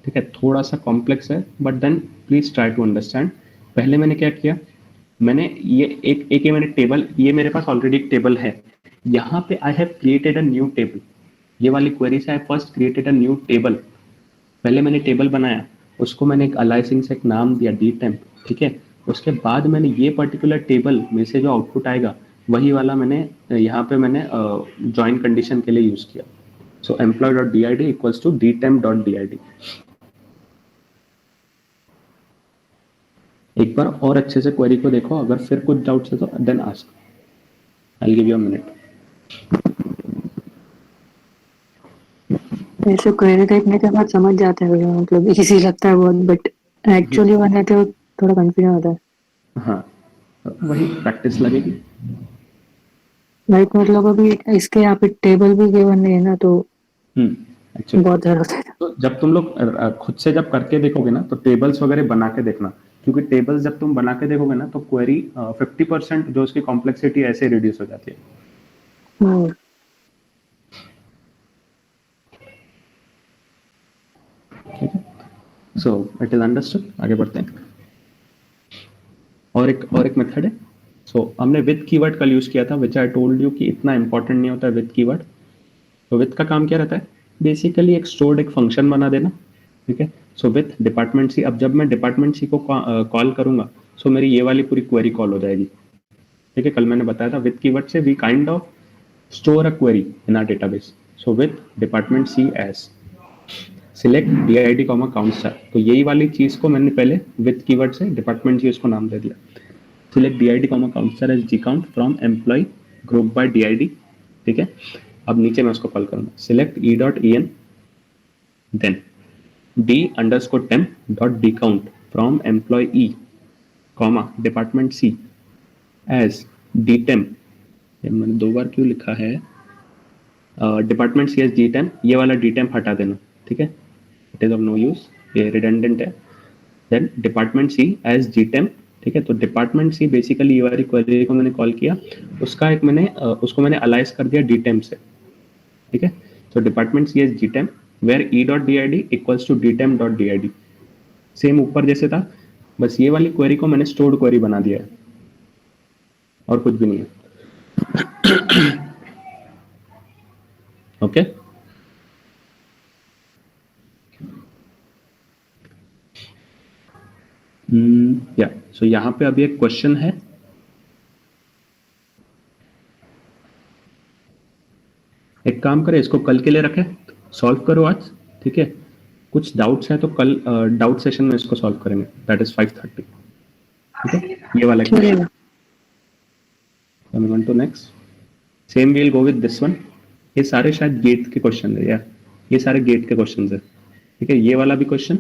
Speaker 1: ठीक है, थोड़ा सा कॉम्प्लेक्स है but then please try to understand. पहले मैंने क्या किया, मैंने ये एक मैंने टेबल, ये मेरे पास ऑलरेडी एक टेबल है, यहाँ पे I have created a new table. ये वाली क्वेरी से I first created a new table. पहले मैंने टेबल बनाया, उसको मैंने एक अलाइसिंग से एक नाम दिया dtemp। ठीक है, उसके बाद मैंने ये पर्टिकुलर टेबल में से जो आउटपुट आएगा वही वाला मैंने यहाँ पे मैंने ज्वाइन कंडीशन के लिए यूज किया। So employee dot did equals to dtemp dot did। एक बार और अच्छे से क्वेरी को देखो, अगर फिर कुछ डाउट्स है तो then ask, I give you a minute.
Speaker 2: ऐसे क्वेरी देखने के बाद समझ जाते हैं भैया, मतलब इजी लगता है बहुत, बट एक्चुअली बनाते हो थोड़ा कंफ्यूजन होता है।
Speaker 1: हाँ, वही प्रैक्टिस लगेगी।
Speaker 2: लाइक मतलब अभी इसके यहाँ पे टेबल भी गिवन नहीं है ना, तो
Speaker 1: एक्चुअली
Speaker 2: बहुत ज्यादा होता है।
Speaker 1: तो जब तुम लोग खुद से जब करके देखोगे ना, तो टेबल्स वगैरह बना के देखना, क्योंकि टेबल्स जब तुम बना के देखोगे ना, तो क्वेरी 50% जो उसकी कॉम्प्लेक्सिटी ऐसे रिड्यूस हो जाती है।
Speaker 2: हम्म,
Speaker 1: ठीक है, सो इट इज अंडरस्टूड। आगे बढ़ते हैं। और एक मेथड है। सो हमने विद कीवर्ड कल यूज किया था, विच आई टोल्ड यू कि इतना इंपॉर्टेंट नहीं होता है विद कीवर्ड। तो विद का काम क्या रहता है? बेसिकली एक स्टोर्ड एक फंक्शन बना देना। ठीक है, सो विथ डिपार्टमेंट सी, अब जब मैं डिपार्टमेंट सी को कॉल करूंगा, सो मेरी ये वाली पूरी क्वेरी कॉल हो जाएगी। ठीक है, कल मैंने बताया था विद कीवर्ड से we kind of store a query in our database. So with department C as select DID comma count star, तो यही वाली चीज को मैंने पहले विद कीवर्ड से डिपार्टमेंट सी उसको नाम दे दिया। Select DID comma count star as G count from employee group by DID। ठीक है, अब नीचे मैं उसको कॉल करूंगा select E.en then d_temp.dcount from employee E comma department C as dtemp। ये मैंने 2 बार क्यों लिखा है? डिपार्टमेंट सी एस dtemp, ये वाला dtemp हटा देना। ठीक है, it is of no use, ये रिडंडेंट है। Then department C as dtemp। ठीक है, तो डिपार्टमेंट सी बेसिकली ये वाली क्वेरी को मैंने कॉल किया, उसका एक मैंने उसको मैंने अलाइज कर दिया dtemp से। ठीक है, तो department C as dtemp where E.did equals to dtemp.did, same ऊपर जैसे था, बस ये वाली क्वेरी को मैंने स्टोर्ड क्वेरी बना दिया है, और कुछ भी नहीं है। ओके, या सो यहाँ पे अभी एक क्वेश्चन है। एक काम करें, इसको कल के लिए रखें, सॉल्व करो आज। ठीक है, कुछ डाउट्स हैं तो कल डाउट सेशन में इसको सॉल्व करेंगे, दैट इज 5:30। ठीक है, ये वाला question. Coming on to next, same will go with this one. ये सारे शायद गेट के क्वेश्चन है, या ये सारे गेट के क्वेश्चन है। ठीक है, ये वाला भी क्वेश्चन।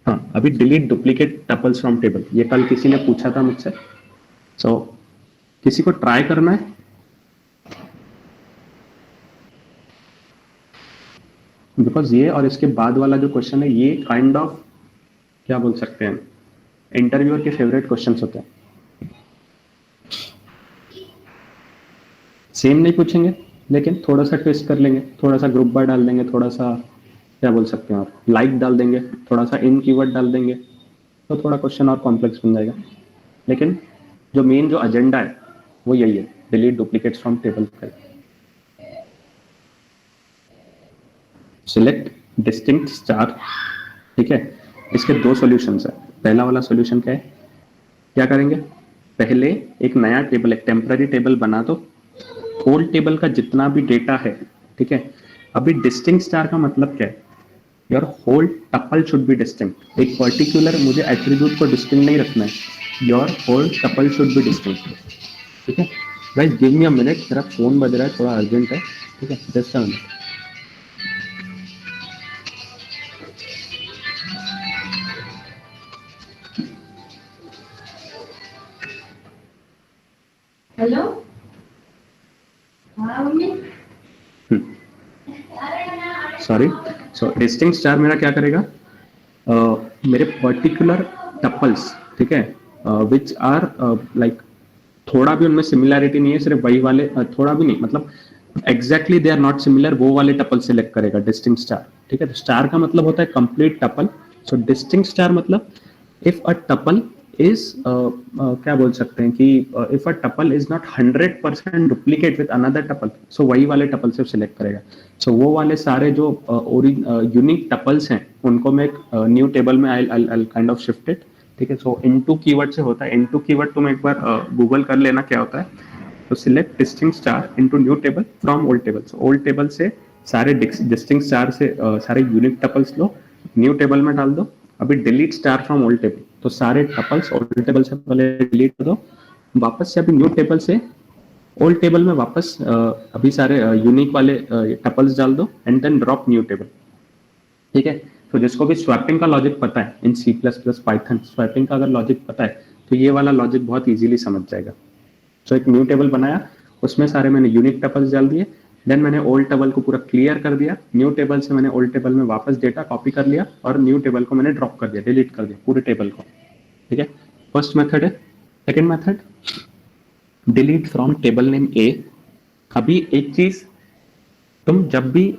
Speaker 1: हाँ, अभी delete duplicate tuples from table, ये कल किसी ने पूछा था मुझसे। सो किसी को ट्राई करना है? बिकॉज ये और इसके बाद वाला जो क्वेश्चन है, ये काइंड ऑफ क्या बोल सकते हैं, इंटरव्यूअर के फेवरेट क्वेश्चंस होते हैं। सेम नहीं पूछेंगे, लेकिन थोड़ा सा ट्विस्ट कर लेंगे, थोड़ा सा ग्रुप बार डाल देंगे, थोड़ा सा क्या बोल सकते हैं आप, लाइक डाल देंगे, थोड़ा सा इन कीवर्ड डाल देंगे, तो थोड़ा क्वेश्चन और कॉम्प्लेक्स बन जाएगा। लेकिन जो मेन जो एजेंडा है वो यही है, delete duplicates from table. Select distinct star. ठीक है, इसके 2 सॉल्यूशंस है। पहला वाला सॉल्यूशन क्या है? क्या करेंगे, पहले एक नया टेबल, एक टेम्पररी टेबल बना दो, होल टेबल का जितना भी डेटा है। ठीक है, अभी डिस्टिंक्ट स्टार का मतलब क्या है? Your whole tuple should be distinct. एक पर्टिकुलर मुझे एट्रीब्यूट को डिस्टिंक्ट नहीं रखना है, your whole tuple should be distinct. ठीक है, guys give me a minute, मेरा फोन बज रहा है, थोड़ा अर्जेंट है। ठीक है, जस्ट अ मिनट।
Speaker 5: हेलो हाँ mummy
Speaker 1: sorry, so distinct star मेरा क्या करेगा, मेरे पर्टिकुलर टपल्स, ठीक है, विच आर लाइक थोड़ा भी उनमें सिमिलैरिटी नहीं है, सिर्फ वही वाले, थोड़ा भी नहीं, मतलब exactly they are not similar, वो वाले टपल सेलेक्ट करेगा डिस्टिंक्ट स्टार। ठीक है, तो स्टार का मतलब होता है complete tuple. So distinct star मतलब इफ अ टपल इज क्या बोल सकते हैं कि if a tuple is not 100% duplicate with another tuple, so वही वाले टपल से सिलेक्ट करेगा। सो वो वाले सारे जो यूनिक टपल्स हैं, उनको मैं एक न्यू टेबल में I kind of shift it. ठीक है, सो इनटू कीवर्ड से होता है। इनटू कीवर्ड तुम एक बार गूगल कर लेना क्या होता है। तो select distinct star into new table from old table. Old table से सारे डिस्टिंक्ट स्टार से सारे यूनिक टपल्स लो, न्यू टेबल में डाल दो, अभी delete star from old table, तो सारे टपल्स ओल्ड टेबल से पहले डिलीट कर दो, वापस से अभी न्यू टेबल से ओल्ड टेबल में वापस अभी सारे यूनिक वाले टपल्स डाल दो and then drop new table. ठीक है, तो जिसको भी स्वैपिंग का लॉजिक पता है इन C++ पाइथन, स्वैपिंग का अगर लॉजिक पता है तो ये वाला लॉजिक बहुत इजीली समझ जाएगा। तो एक न्यू टेबल बनाया, उसमें सारे मैंने यूनिक टपल्स डाल दिए, देन मैंने ओल्ड टेबल को पूरा क्लियर कर दिया, न्यू टेबल से मैंने ओल्ड टेबल में वापस डेटा कॉपी कर लिया और न्यू टेबल को मैंने ड्रॉप कर दिया, डिलीट कर दिया पूरे टेबल को। ठीक है, फर्स्ट मेथड है। Second method, delete from table name A. अभी एक चीज, तुम जब भी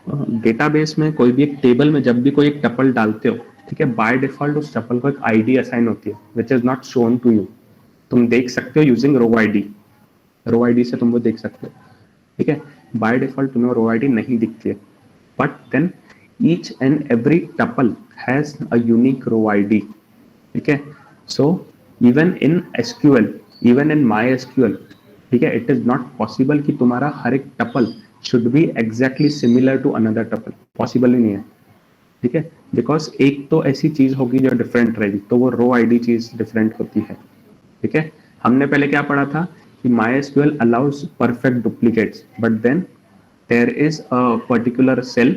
Speaker 1: डेटाबेस में कोई भी एक टेबल में जब भी कोई एक टपल डालते हो, ठीक है, बाय डिफॉल्ट उस टपल को एक आईडी असाइन होती है which is not shown to you. तुम देख सकते हो using row ID, row ID से तुम वो देख सकते हो। ठीक है, बाय डिफॉल्ट तुम्हें रो आईडी नहीं दिखती है, but then each and every tuple has a unique row ID. ठीक है, so even in SQL, even in MySQL, ठीक है, इट इज नॉट पॉसिबल कि तुम्हारा हर एक tuple should be exactly similar to another tuple, possible ही नहीं है। ठीक है, बिकॉज एक तो ऐसी चीज होगी जो डिफरेंट रहेगी, तो वो रो आईडी चीज डिफरेंट होती है। ठीक है, हमने पहले क्या पढ़ा था कि MySQL allows perfect duplicates, but then there is a particular cell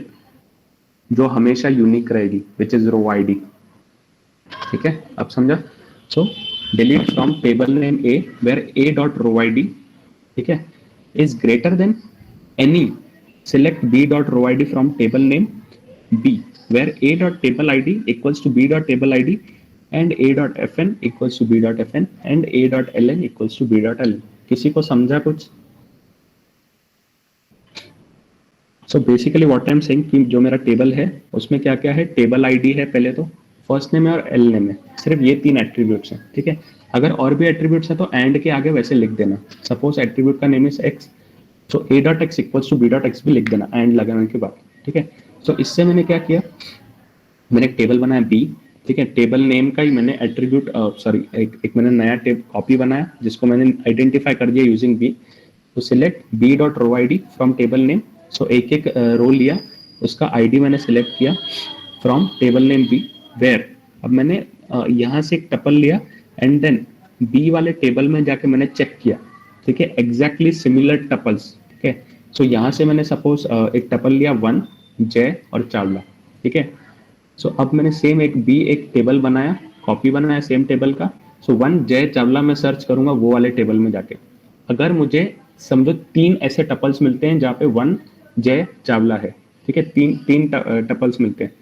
Speaker 1: जो हमेशा यूनिक रहेगी विच इज रो आईडी। ठीक है, अब समझा? So delete from table name A where A dot row ID, ठीक है, is greater than any, select B dot row ID from table name B where A dot table ID equals to B dot table ID and A dot FN equals to B dot FN and A dot LN equals to B dot LN। किसी को समझा कुछ? So basically what I'm saying कि जो मेरा टेबल है उसमें क्या क्या है, टेबल आईडी है पहले तो, फर्स्ट नेम है और एल नेम है, सिर्फ ये 3 एट्रीब्यूट्स हैं। ठीक है, अगर और भी एट्रीब्यूट्स है तो एंड के आगे वैसे लिख देना, सपोज एट्रीब्यूट का name is X, so A dot X equals to B dot X भी लिख देना एंड लगाने के बाद। ठीक है, सो इससे मैंने क्या किया, मैंने एक टेबल बनाया B, ठीक है, टेबल नेम का ही मैंने एट्रीब्यूट सॉरी एक मैंने नया कॉपी बनाया जिसको मैंने आइडेंटिफाई कर दिया यूजिंग B। तो select B dot row I D from table name, so एक एक रो लिया, उसका आईडी मैंने सिलेक्ट किया from table name B where, अब मैंने यहाँ से एक टपल लिया एंड देन B वाले टेबल में जाके मैंने चेक किया, ठीक है, एग्जैक्टली सिमिलर टपल्स। ठीक है, सो यहाँ से मैंने सपोज एक टपल लिया 1 जय और चावला। ठीक है, सो अब मैंने सेम एक टेबल बनाया, कॉपी बनाया सेम टेबल का, सो 1 जय चावला में सर्च करूंगा वो वाले टेबल में जाके। अगर मुझे समझो 3 ऐसे टपल्स मिलते हैं जहाँ पे 1 जय चावला है, ठीक है, तीन टपल्स मिलते हैं,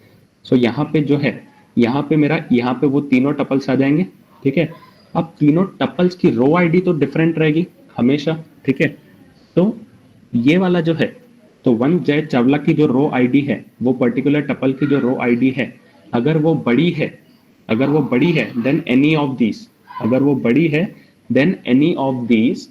Speaker 1: सो यहाँ पे जो है, यहाँ पे मेरा यहाँ पे वो तीनों टपल्स आ जाएंगे। ठीक है, अब तीनों टपल्स की रो आईडी तो डिफरेंट रहेगी हमेशा। ठीक है, तो ये वाला जो है, तो 1 जय चावला की जो रो आईडी है, वो पर्टिकुलर टपल की जो रो आईडी है, अगर वो बड़ी है देन एनी ऑफ दीज, अगर वो बड़ी है देन एनी ऑफ दीज,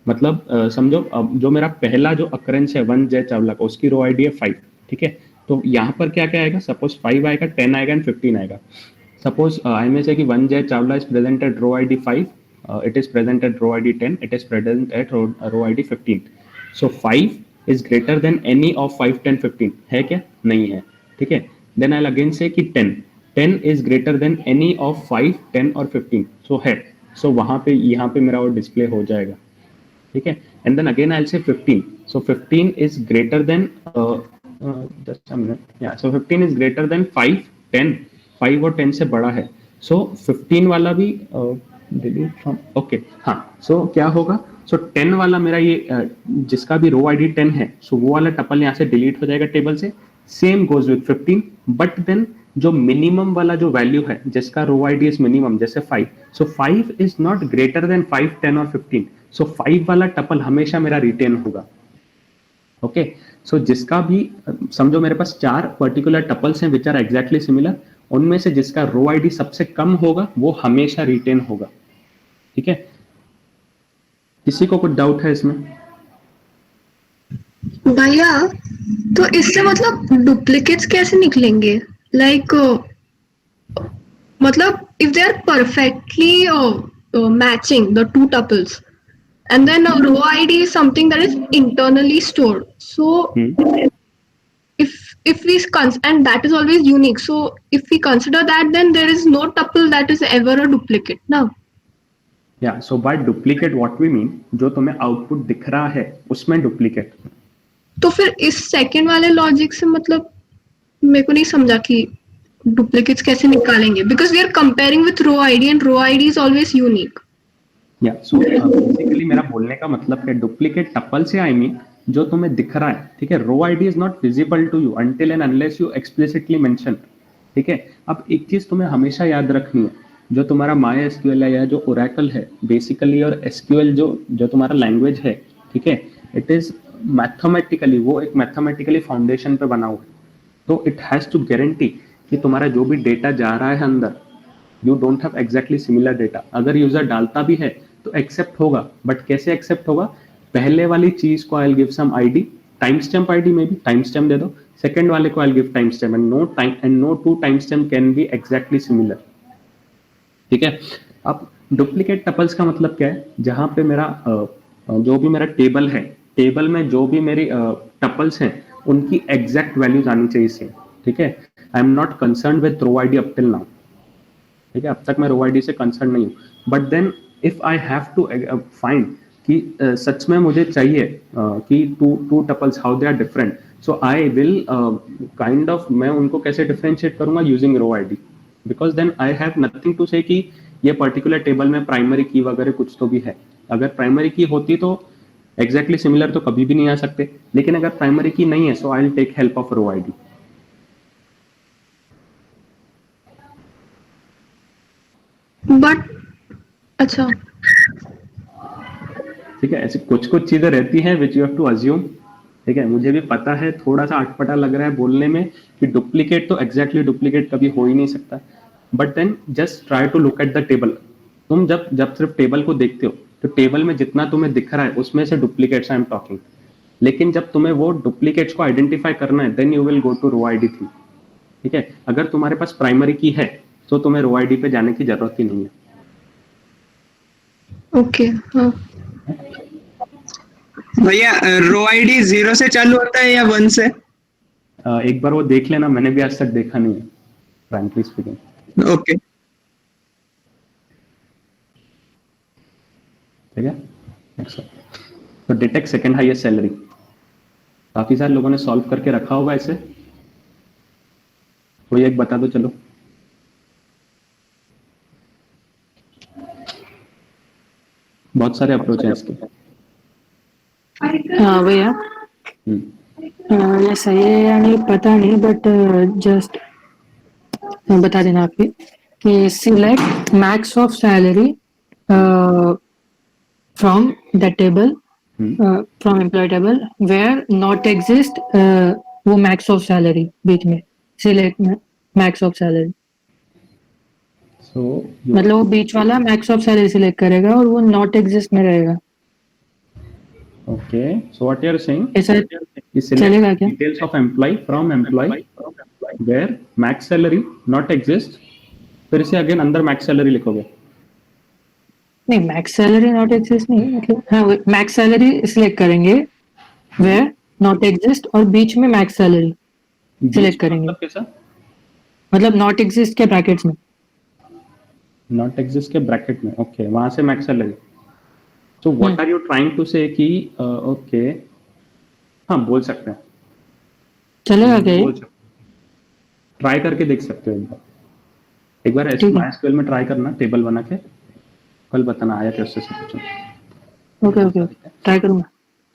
Speaker 1: मतलब समझो जो मेरा पहला जो अकरेंस है 1 जय चावला का, उसकी रो आईडी है 5। ठीक है, तो यहाँ पर क्या क्या आएगा, सपोज 5 आएगा, 10 आएगा एंड 15 आएगा। सपोज आई में से कि 1 Jai Chawla is present at row ID 5, it is present at row ID 10, it is present at row ID 15, so 5 is greater than any of 5 10 15 है क्या, नहीं है। ठीक है, then I'll again say कि 10 is greater than any of 5 10 और 15, so है, so वहाँ पे यहाँ पे मेरा वो डिस्प्ले हो जाएगा। ठीक है, and then again I'll say 15, so 15 is greater than just a minute, yeah, so 15 is greater than 5 10, 5 और 10 से बड़ा है, so 15 वाला भी डिलीट फ्रॉम, ओके, हाँ, सो क्या होगा, सो 10 वाला मेरा ये जिसका भी रो आईडी 10 है, सो वो वाला टपल यहाँ से डिलीट हो जाएगा टेबल से, same goes with 15, but then जो मिनिमम वाला जो वैल्यू है जिसका रो आईडी इज मिनिमम, जैसे 5, सो 5 इज नॉट ग्रेटर देन 5 10 और 15, सो 5 वाला टपल हमेशा मेरा रिटेन होगा। ओके, सो जिसका भी समझो मेरे पास 4 पर्टिकुलर टपल्स हैं विच आर एग्जैक्टली सिमिलर, उनमें से जिसका रो आईडी सबसे कम होगा वो हमेशा रिटेन होगा। ठीक है, किसी को कुछ डाउट है इसमें?
Speaker 5: भैया, तो इससे मतलब डुप्लीकेट्स कैसे निकलेंगे? लाइक मतलब if they are perfectly matching the two tuples and then a row ID is something that is internally stored, so if if we and that is always unique. So if we consider that, then there is no tuple that is ever a duplicate. Now,
Speaker 1: या so by duplicate what we mean, जो तुम्हें आउटपुट दिख रहा है उसमें डुप्लीकेट.
Speaker 5: तो फिर इस सेकंड वाले लॉजिक से मतलब मेरे को नहीं समझा कि डुप्लीकेट्स कैसे निकालेंगे, because we are comparing with row ID and row ID is always unique.
Speaker 1: Yeah so basically मेरा बोलने का मतलब है डुप्लीकेट टपल से आई मीन जो तुम्हें दिख रहा है. ठीक है, row ID is not visible to you until and unless you explicitly mention. ठीक है, अब एक चीज तुम्हें हमेशा याद रखनी है, जो तुम्हारा माई एसक्यूएल है या जो ओरेकल है बेसिकली, और एसक्यूएल जो तुम्हारा लैंग्वेज है, ठीक है, इट इज मैथमेटिकली, वो एक मैथमेटिकली फाउंडेशन पे बना हुआ है. तो इट हैज टू गारंटी कि तुम्हारा जो भी डेटा जा रहा है अंदर, you don't have exactly similar data. अगर यूजर डालता भी है तो एक्सेप्ट होगा, बट कैसे एक्सेप्ट होगा? पहले वाली चीज को I will give some ID, time stamp ID में भी टाइम स्टैम्प दे दो. सेकंड वाले को I will give time stamp and no two time stamp can be exactly similar. ठीक है, अब डुप्लीकेट टपल्स का मतलब क्या है? जहां पे मेरा जो भी मेरा टेबल है, टेबल में जो भी मेरी टपल्स हैं उनकी एग्जैक्ट वैल्यूज आनी चाहिए सेम. ठीक है, I am not concern with row ID up till now. ठीक है, अब तक मैं रो आईडी से कंसर्न नहीं हूँ. But then if I have to find कि सच में मुझे चाहिए कि two tuples how they are different, so I will kind of, मैं उनको कैसे डिफरेंशिएट करूंगा? Using row ID. Because then I have nothing to say कि ये पर्टिकुलर टेबल में प्राइमरी की वगैरह कुछ तो भी है. अगर प्राइमरी की होती तो एग्जैक्टली सिमिलर तो कभी भी नहीं आ सकते, लेकिन अगर प्राइमरी की नहीं है so I will take help of row ID.
Speaker 5: But अच्छा,
Speaker 1: ठीक है, ऐसी कुछ कुछ चीजें रहती हैं which you have to assume. ठीक है, मुझे भी पता है, थोड़ा सा अटपटा लग रहा है बोलने में कि डुप्लीकेट तो एग्जैक्टली डुप्लीकेट कभी हो ही नहीं सकता. But then just try to look at the table. तुम जब सिर्फ टेबल को देखते हो तो टेबल में जितना तुम्हें दिख रहा है उसमें से डुप्लीकेट्स आई एम टॉकिंग. लेकिन जब तुम्हें वो डुप्लीकेट्स को आइडेंटिफाई करना है then you will go to row ID three. ठीक है, अगर तुम्हारे पास प्राइमरी की है तो तुम्हें रो आईडी पे जाने की जरूरत ही नहीं है.
Speaker 5: ओके. हाँ,
Speaker 6: भैया रो आईडी 0 से चालू होता है या 1 से?
Speaker 1: एक बार वो देख लेना, मैंने भी आज तक देखा नहीं है फ्रैंकली स्पीकिंग.
Speaker 6: ओके.
Speaker 1: ठीक है, तो डिटेक्ट सेकंड हाईएस्ट सैलरी, काफी सारे लोगों ने सॉल्व करके रखा होगा इसे. कोई एक बता दो चलो. बहुत सारे अप्रोच हैं इसके.
Speaker 2: हाँ भैया, ये सही है या नहीं पता नहीं, बट जस्ट बता देना आपके कि select max of salary from the table, from employee table where not exist वो मैक्स ऑफ सैलरी बीच में. Select max of salary
Speaker 1: so
Speaker 2: मतलब वो बीच वाला मैक्स ऑफ सैलरी सिलेक्ट करेगा और वो नॉट एग्जिस्ट में रहेगा.
Speaker 1: Okay, so what you are saying,
Speaker 2: ऐसा चलेगा क्या?
Speaker 1: Details of employee from employee where max salary not exist, फिर से अगेन अंदर मैक्स सैलरी लिखोगे.
Speaker 2: नहीं, मैक्स सैलरी नॉट एग्जिस्ट नहीं, मतलब हाँ मैक्स सैलरी सिलेक्ट करेंगे वेयर नॉट एग्जिस्ट और बीच में मैक्स सैलरी सिलेक्ट करेंगे.
Speaker 1: मतलब कैसा?
Speaker 2: मतलब नॉट एग्जिस्ट के ब्रैकेट्स में.
Speaker 1: नॉट एग्जिस्ट के ब्रैकेट में, ओके, वहां से max salary. So what are you trying to say कि ओके, हाँ बोल सकते हैं.
Speaker 2: चलेगा क्या ये?
Speaker 1: ट्राई करके देख सकते हो एक बार
Speaker 2: ठीक है.
Speaker 1: MySQL में ट्राई करना, टेबल बना के कल बताना आया क्या उससे पूछो.
Speaker 2: ओके ओके ट्राई करूंगा.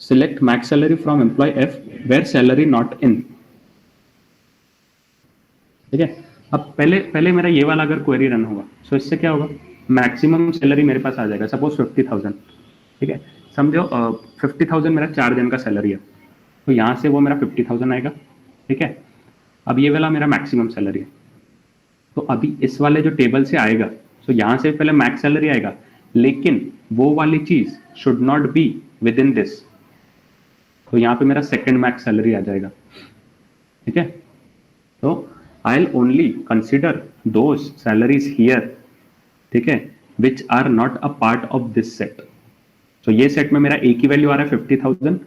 Speaker 1: Select max salary from employee F where salary not in. ठीक है, अब पहले मेरा ये वाला अगर क्वेरी रन होगा सो इससे क्या होगा? मैक्सिमम सैलरी मेरे पास आ जाएगा, सपोज 50,000. ठीक है, समझो 50,000 मेरा 4 दिन का सैलरी है, तो यहाँ से वो मेरा 50,000 आएगा. ठीक है, अब ये वाला मेरा मैक्सिमम सैलरी है, तो अभी इस वाले जो टेबल से आएगा तो यहाँ से पहले मैक्स सैलरी आएगा, लेकिन वो वाली चीज should not be with in this, तो यहाँ पे मेरा सेकंड मैक्स सैलरी आ जाएगा. ठीक है, तो I will only consider those salaries here, ठीक है, which are not a part of this set. तो ये सेट में मेरा एक ही वैल्यू आ रहा है 50,000,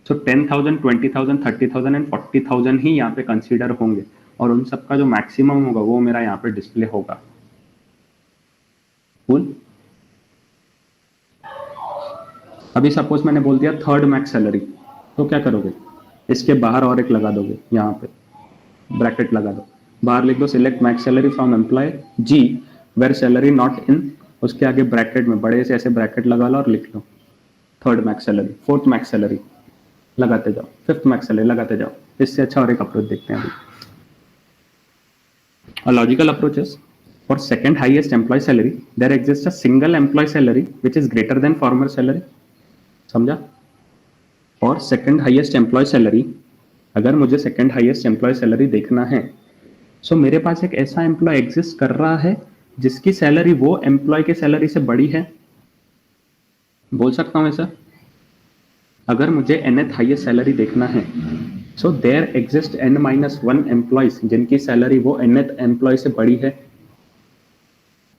Speaker 1: सो 10,000, 20,000, 30,000 एंड 40,000 ही यहाँ पे कंसीडर होंगे और उन सबका जो मैक्सिमम होगा वो मेरा यहाँ पे डिस्प्ले होगा। Cool? अभी सपोज मैंने बोल दिया थर्ड मैक्स सैलरी, तो क्या करोगे, इसके बाहर और एक लगा दोगे, यहाँ पे ब्रैकेट लगा दो, बाहर लिख दो select max salary from employee G where salary not in, उसके आगे ब्रैकेट में बड़े से ऐसे ब्रैकेट लगा लो और लिख लो third max salary, fourth max salary लगाते जाओ, फिफ्थ मैक्स सैलरी लगाते जाओ। इससे अच्छा और एक अप्रोच देखते हैं अभी। A logical approach is for second highest employee salary there exists a single employee salary which is greater than former salary। समझा? और सेकंड हाईएस्ट एम्प्लॉय सैलरी, अगर मुझे सेकंड हाईएस्ट एम्प्लॉय सैलरी देखना है, सो मेरे पास एक ऐसा एम्प्लॉय एग्जिस्ट कर रहा है जिसकी सैलरी वो एम्प्लॉय के सैलरी से बड़ी है। बोल सकता हूं ऐसा? अगर मुझे nth हाईएस्ट सैलरी देखना है, so there exist n-1 employees जिनकी सैलरी वो nth एम्प्लॉय से बड़ी है।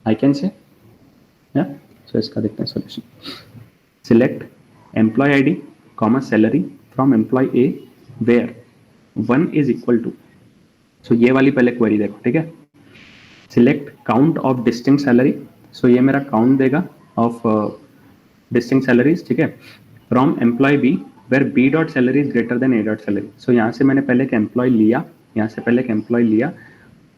Speaker 1: आई कैन से, सो इसका देखते हैं solution. Select employee ID comma salary from employee A where 1 is equal to, so ये वाली पहले क्वेरी देखो, ठीक है। Select count of distinct salary, so ये मेरा काउंट देगा ऑफ डिस्टिंक्ट सैलरीज, ठीक है, from employee B where B dot salary is greater than A dot salary. So यहाँ से मैंने पहले एक एम्प्लॉय लिया, यहाँ से पहले एक एम्प्लॉय लिया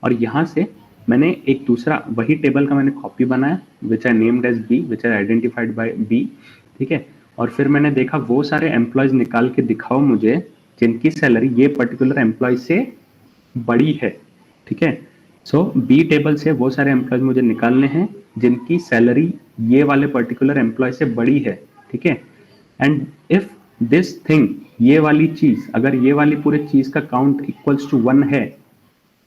Speaker 1: और यहाँ से मैंने एक दूसरा वही टेबल का मैंने कॉपी बनाया which I named as B which I identified by B, ठीक है। और फिर मैंने देखा वो सारे एम्प्लॉयज निकाल के दिखाओ मुझे जिनकी सैलरी ये पर्टिकुलर एम्प्लॉय से बड़ी है, ठीक है। सो बी टेबल से वो सारे एम्प्लॉयज मुझे निकालने हैं जिनकी सैलरी ये वाले पर्टिकुलर एम्प्लॉय से बड़ी है, ठीक है। एंड इफ दिस थिंग, ये वाली चीज, अगर ये वाली पूरी चीज का काउंट इक्वल्स टू 1 है,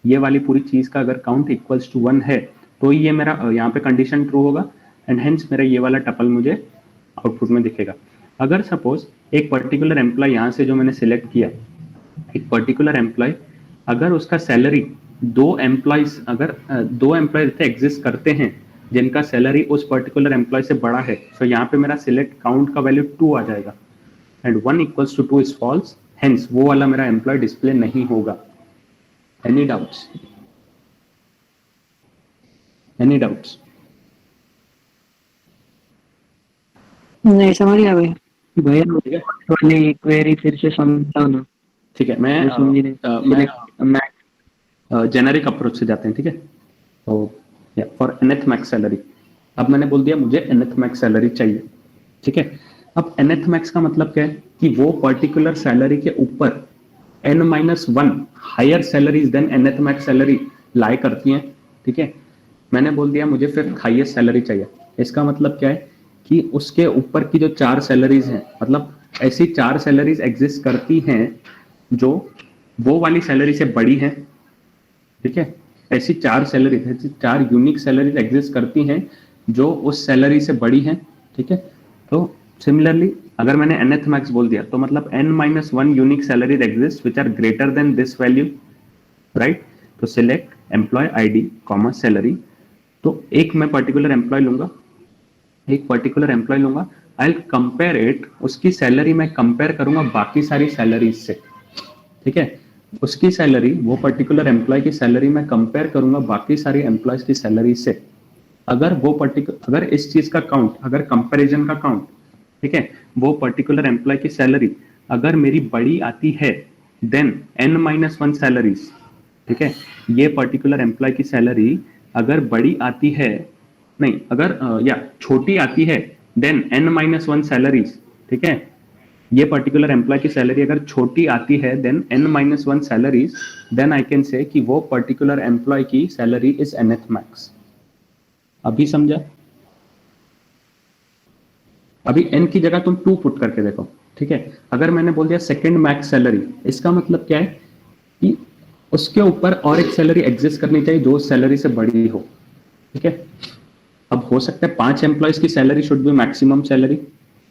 Speaker 1: ये वाली पूरी चीज का अगर काउंट इक्वल्स टू 1 है, तो ये मेरा यहाँ पे कंडीशन ट्रू होगा एंड हेंस मेरा ये वाला टपल मुझे आउटपुट में दिखेगा। अगर सपोज एक पर्टिकुलर एम्प्लॉय यहाँ से जो मैंने सिलेक्ट किया, एक पर्टिकुलर एम्प्लॉय, अगर उसका सैलरी दो एम्प्लॉयज एग्जिस्ट करते हैं जिनका सैलरी उस पर्टिकुलर एम्प्लॉय से बड़ा है, तो यहाँ पे मेरा सिलेक्ट काउंट का वैल्यू 2 आ जाएगा and 1 equals to 2 is false, hence वो वाला मेरा एम्प्लॉय डिस्प्ले नहीं होगा। Any doubts? Any doubts?
Speaker 2: नहीं समझ गया भैया।
Speaker 6: भैया वाली क्वेरी फिर से समझाओ ना।
Speaker 1: ठीक है, मैं जेनेरिक अप्रोच से जाते हैं, ठीक है। तो फॉर nth मैक्स सैलरी, अब मैंने बोल दिया मुझे nth मैक्स सैलरी चाहिए, ठीक है। अब nth मैक्स का मतलब क्या है कि वो पर्टिकुलर सैलरी के ऊपर n-1 higher salaries than nth max salary लाई करती हैं, ठीक है। मैंने बोल दिया मुझे फिर हाईएस्ट सैलरी चाहिए, इसका मतलब क्या है कि उसके ऊपर की जो 4 सैलरीज हैं, मतलब ऐसी 4 सैलरीज एग्जिस्ट करती हैं जो वो वाली सैलरी से बड़ी हैं, ठीक है। ऐसी 4 सैलरीज, ऐसी 4 यूनिक सैलरीज एग्जिस्ट करती हैं जो उस सैलरी से बड़ी हैं, ठीक है। तो सिमिलरली अगर मैंने nth मैक्स बोल दिया तो मतलब n-1 unique salaries exist which are greater than this value, right. तो select employee ID comma salary, तो एक मैं पर्टिकुलर एम्प्लॉय लूंगा, एक पर्टिकुलर एम्प्लॉय लूंगा, आई विल कंपेयर इट, उसकी सैलरी मैं कंपेयर करूंगा बाकी सारी सैलरीज से, ठीक है। उसकी सैलरी, वो पर्टिकुलर एम्प्लॉय की सैलरी मैं कंपेयर करूंगा बाकी सारी एम्प्लॉयज की सैलरी से। अगर इस चीज का काउंट, अगर कंपैरिजन का काउंट, ठीक है, वो पर्टिकुलर एम्प्लॉय की सैलरी अगर मेरी बड़ी आती है देन n-1 सैलरीज, ठीक है। ये पर्टिकुलर एम्प्लॉय की सैलरी अगर बड़ी आती है, नहीं, अगर या छोटी आती है देन n-1 सैलरीज, ठीक है। ये पर्टिकुलर एम्प्लॉय की सैलरी अगर छोटी आती है then n-1 salaries, then I can say कि वो पर्टिकुलर एम्प्लॉय की सैलरी इज nth मैक्स। अभी समझा? अभी n की जगह तुम 2 पुट करके देखो, ठीक है। अगर मैंने बोल दिया सेकंड मैक्स सैलरी, इसका मतलब क्या है कि उसके ऊपर और एक सैलरी एग्जिस्ट करनी चाहिए जो उस सैलरी से बड़ी हो, ठीक है। अब हो सकता है 5 एम्प्लॉयज की salary should be maximum salary,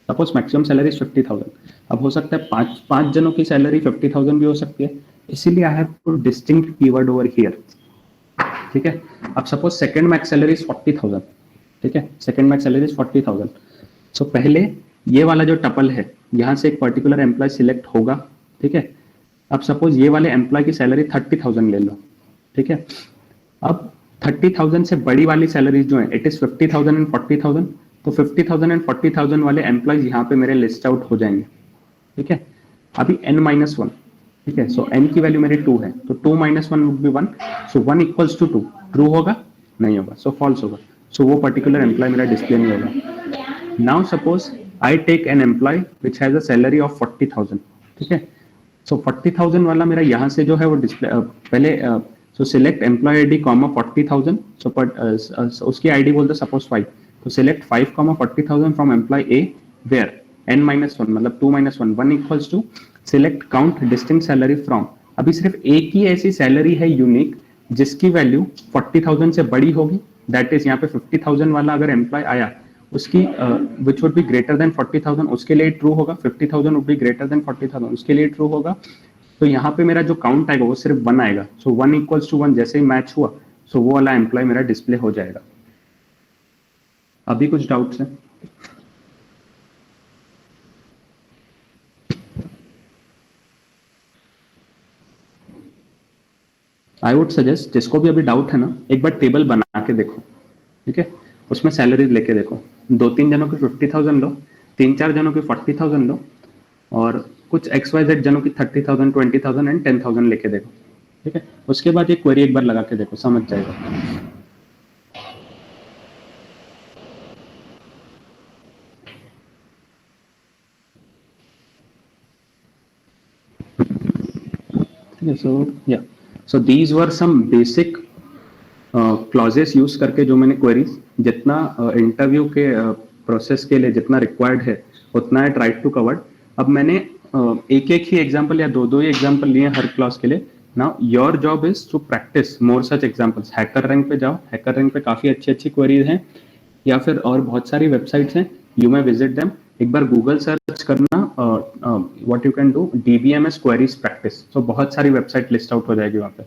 Speaker 1: suppose maximum salary 50,000। अब हो सकता है 5 जनों की सैलरी 50,000 भी हो सकती है, इसीलिए I have two distinct keyword over here, ठीक है। अब suppose second max salary is 40,000, ठीक है, सेकंड मैक्स सैलरी इज 40,000। सो पहले ये वाला जो टपल है यहाँ से एक पर्टिकुलर एम्प्लॉय सिलेक्ट होगा, ठीक है। अब सपोज ये वाले एम्प्लॉय की सैलरी 30,000 ले लो, ठीक है। अब 30,000 से बड़ी वाली सैलरीज जो है इट इज 50,000 एंड 40,000, तो 50,000 एंड 40,000 वाले एम्प्लॉयज यहाँ पे मेरे लिस्ट आउट हो जाएंगे, ठीक है। अभी n-1, ठीक है, सो n की वैल्यू मेरी 2 है, तो 2 - 1 वुड बी 1, सो 1 = 2, ट्रू होगा? नहीं होगा, सो फॉल्स होगा, सो वो पर्टिकुलर एम्प्लॉय मेरा डिस्प्ले नहीं होगा। Now suppose I take an employee which has a salary of 40,000, ठीक है। सो 40,000 वाला मेरा यहाँ से जो है वो डिस्प्ले पहले so select employee ID comma 40,000, so उसकी आईडी बोल दो सपोज 5, तो select 5 comma 40,000 from employee A where n-1 मतलब 2 - 1 = two select count distinct salary from. अभी सिर्फ एक ही ऐसी सैलरी है यूनिक जिसकी वैल्यू 40,000 से बड़ी होगी, दैट इज यहाँ पे 50,000 वाला अगर एम्प्लॉय आया उसकी which would be greater then 40,000 उसके लिए ट्रू होगा, 50,000 वुड बी ग्रेटर देन 40,000 उसके लिए ट्रू होगा। तो यहाँ पे मेरा जो काउंट आएगा वो सिर्फ 1 आएगा, सो 1 = 1 जैसे ही मैच हुआ सो वो वाला एम्प्लॉय मेरा डिस्प्ले हो जाएगा। अभी कुछ डाउट्स हैं? आई वुड सजेस्ट जिसको भी अभी डाउट है ना, एक बार टेबल बना के देखो, ठीक है, उसमें सैलरीज लेके देखो, 2-3 जनों की 50,000 लो, 3-4 जनों की 40,000 लो, और कुछ XYZ जनों की 30,000, 20,000 एंड 10,000 लेके देखो, ठीक है। उसके बाद एक क्वेरी एक बार लगा के देखो, समझ जाएगा। ठीक है, so these were some basic clauses use करके जो मैंने क्वेरीज जितना इंटरव्यू के प्रोसेस के लिए जितना रिक्वायर्ड है उतना है ट्राई टू कवर्ड। अब मैंने एक ही एग्जांपल या दो ही एग्जांपल लिए हर क्लॉज के लिए। Now your job is to practice more such examples. HackerRank पे जाओ, हैकर रैंक पे काफी अच्छी क्वेरीज हैं, या फिर और बहुत सारी वेबसाइट्स हैं, यू मे विजिट देम। एक बार गूगल सर्च करना what you can do DBMS queries practice, तो बहुत सारी वेबसाइट लिस्ट आउट हो जाएगी वहाँ पे,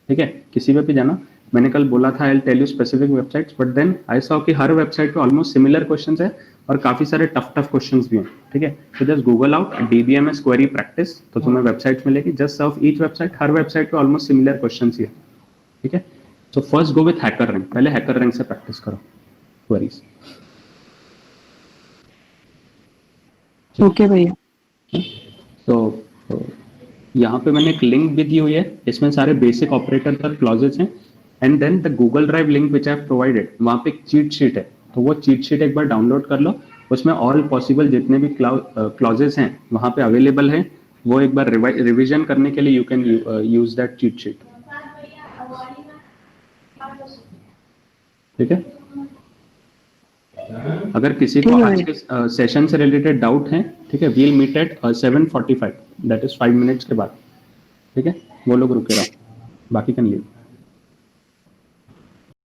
Speaker 1: ठीक है। किसी पे भी जाना, मैंने कल बोला था I tell you specific websites, but then I saw कि हर वेबसाइट पे ऑलमोस्ट सिमिलर क्वेश्चंस है और काफी सारे टफ क्वेश्चंस भी हैं, ठीक है। तो just Google out DBMS query practice, तो तुम्हें वेबसाइट मिलेगी। जस्ट सर्फ ईच वेबसाइट, हर वेबसाइट पे ऑलमोस्ट सिमिलर क्वेश्चंस ही है, ठीक है। So first go with hacker rank, पहले हैकर रैंक से प्रैक्टिस करो क्वेरीज।
Speaker 2: ओके भैया।
Speaker 1: तो यहाँ पे मैंने एक लिंक भी दी हुई है, इसमें सारे बेसिक ऑपरेटर पर क्लॉजेस हैं, and then the Google drive link which I have provided, वहाँ पे एक चीट शीट है, तो वो चीट शीट एक बार डाउनलोड कर लो। उसमें ऑल पॉसिबल जितने भी क्लॉजेस हैं वहाँ पे अवेलेबल हैं, वो एक बार रिविजन करने के लिए you can use that cheat sheet, ठीक है। अगर किसी को आज के सेशन से रिलेटेड डाउट है, ठीक है, will meet at 7:45, that is 5 minutes के बाद, ठीक है। वो लोग रुके रहो, बाकी कैन लीव।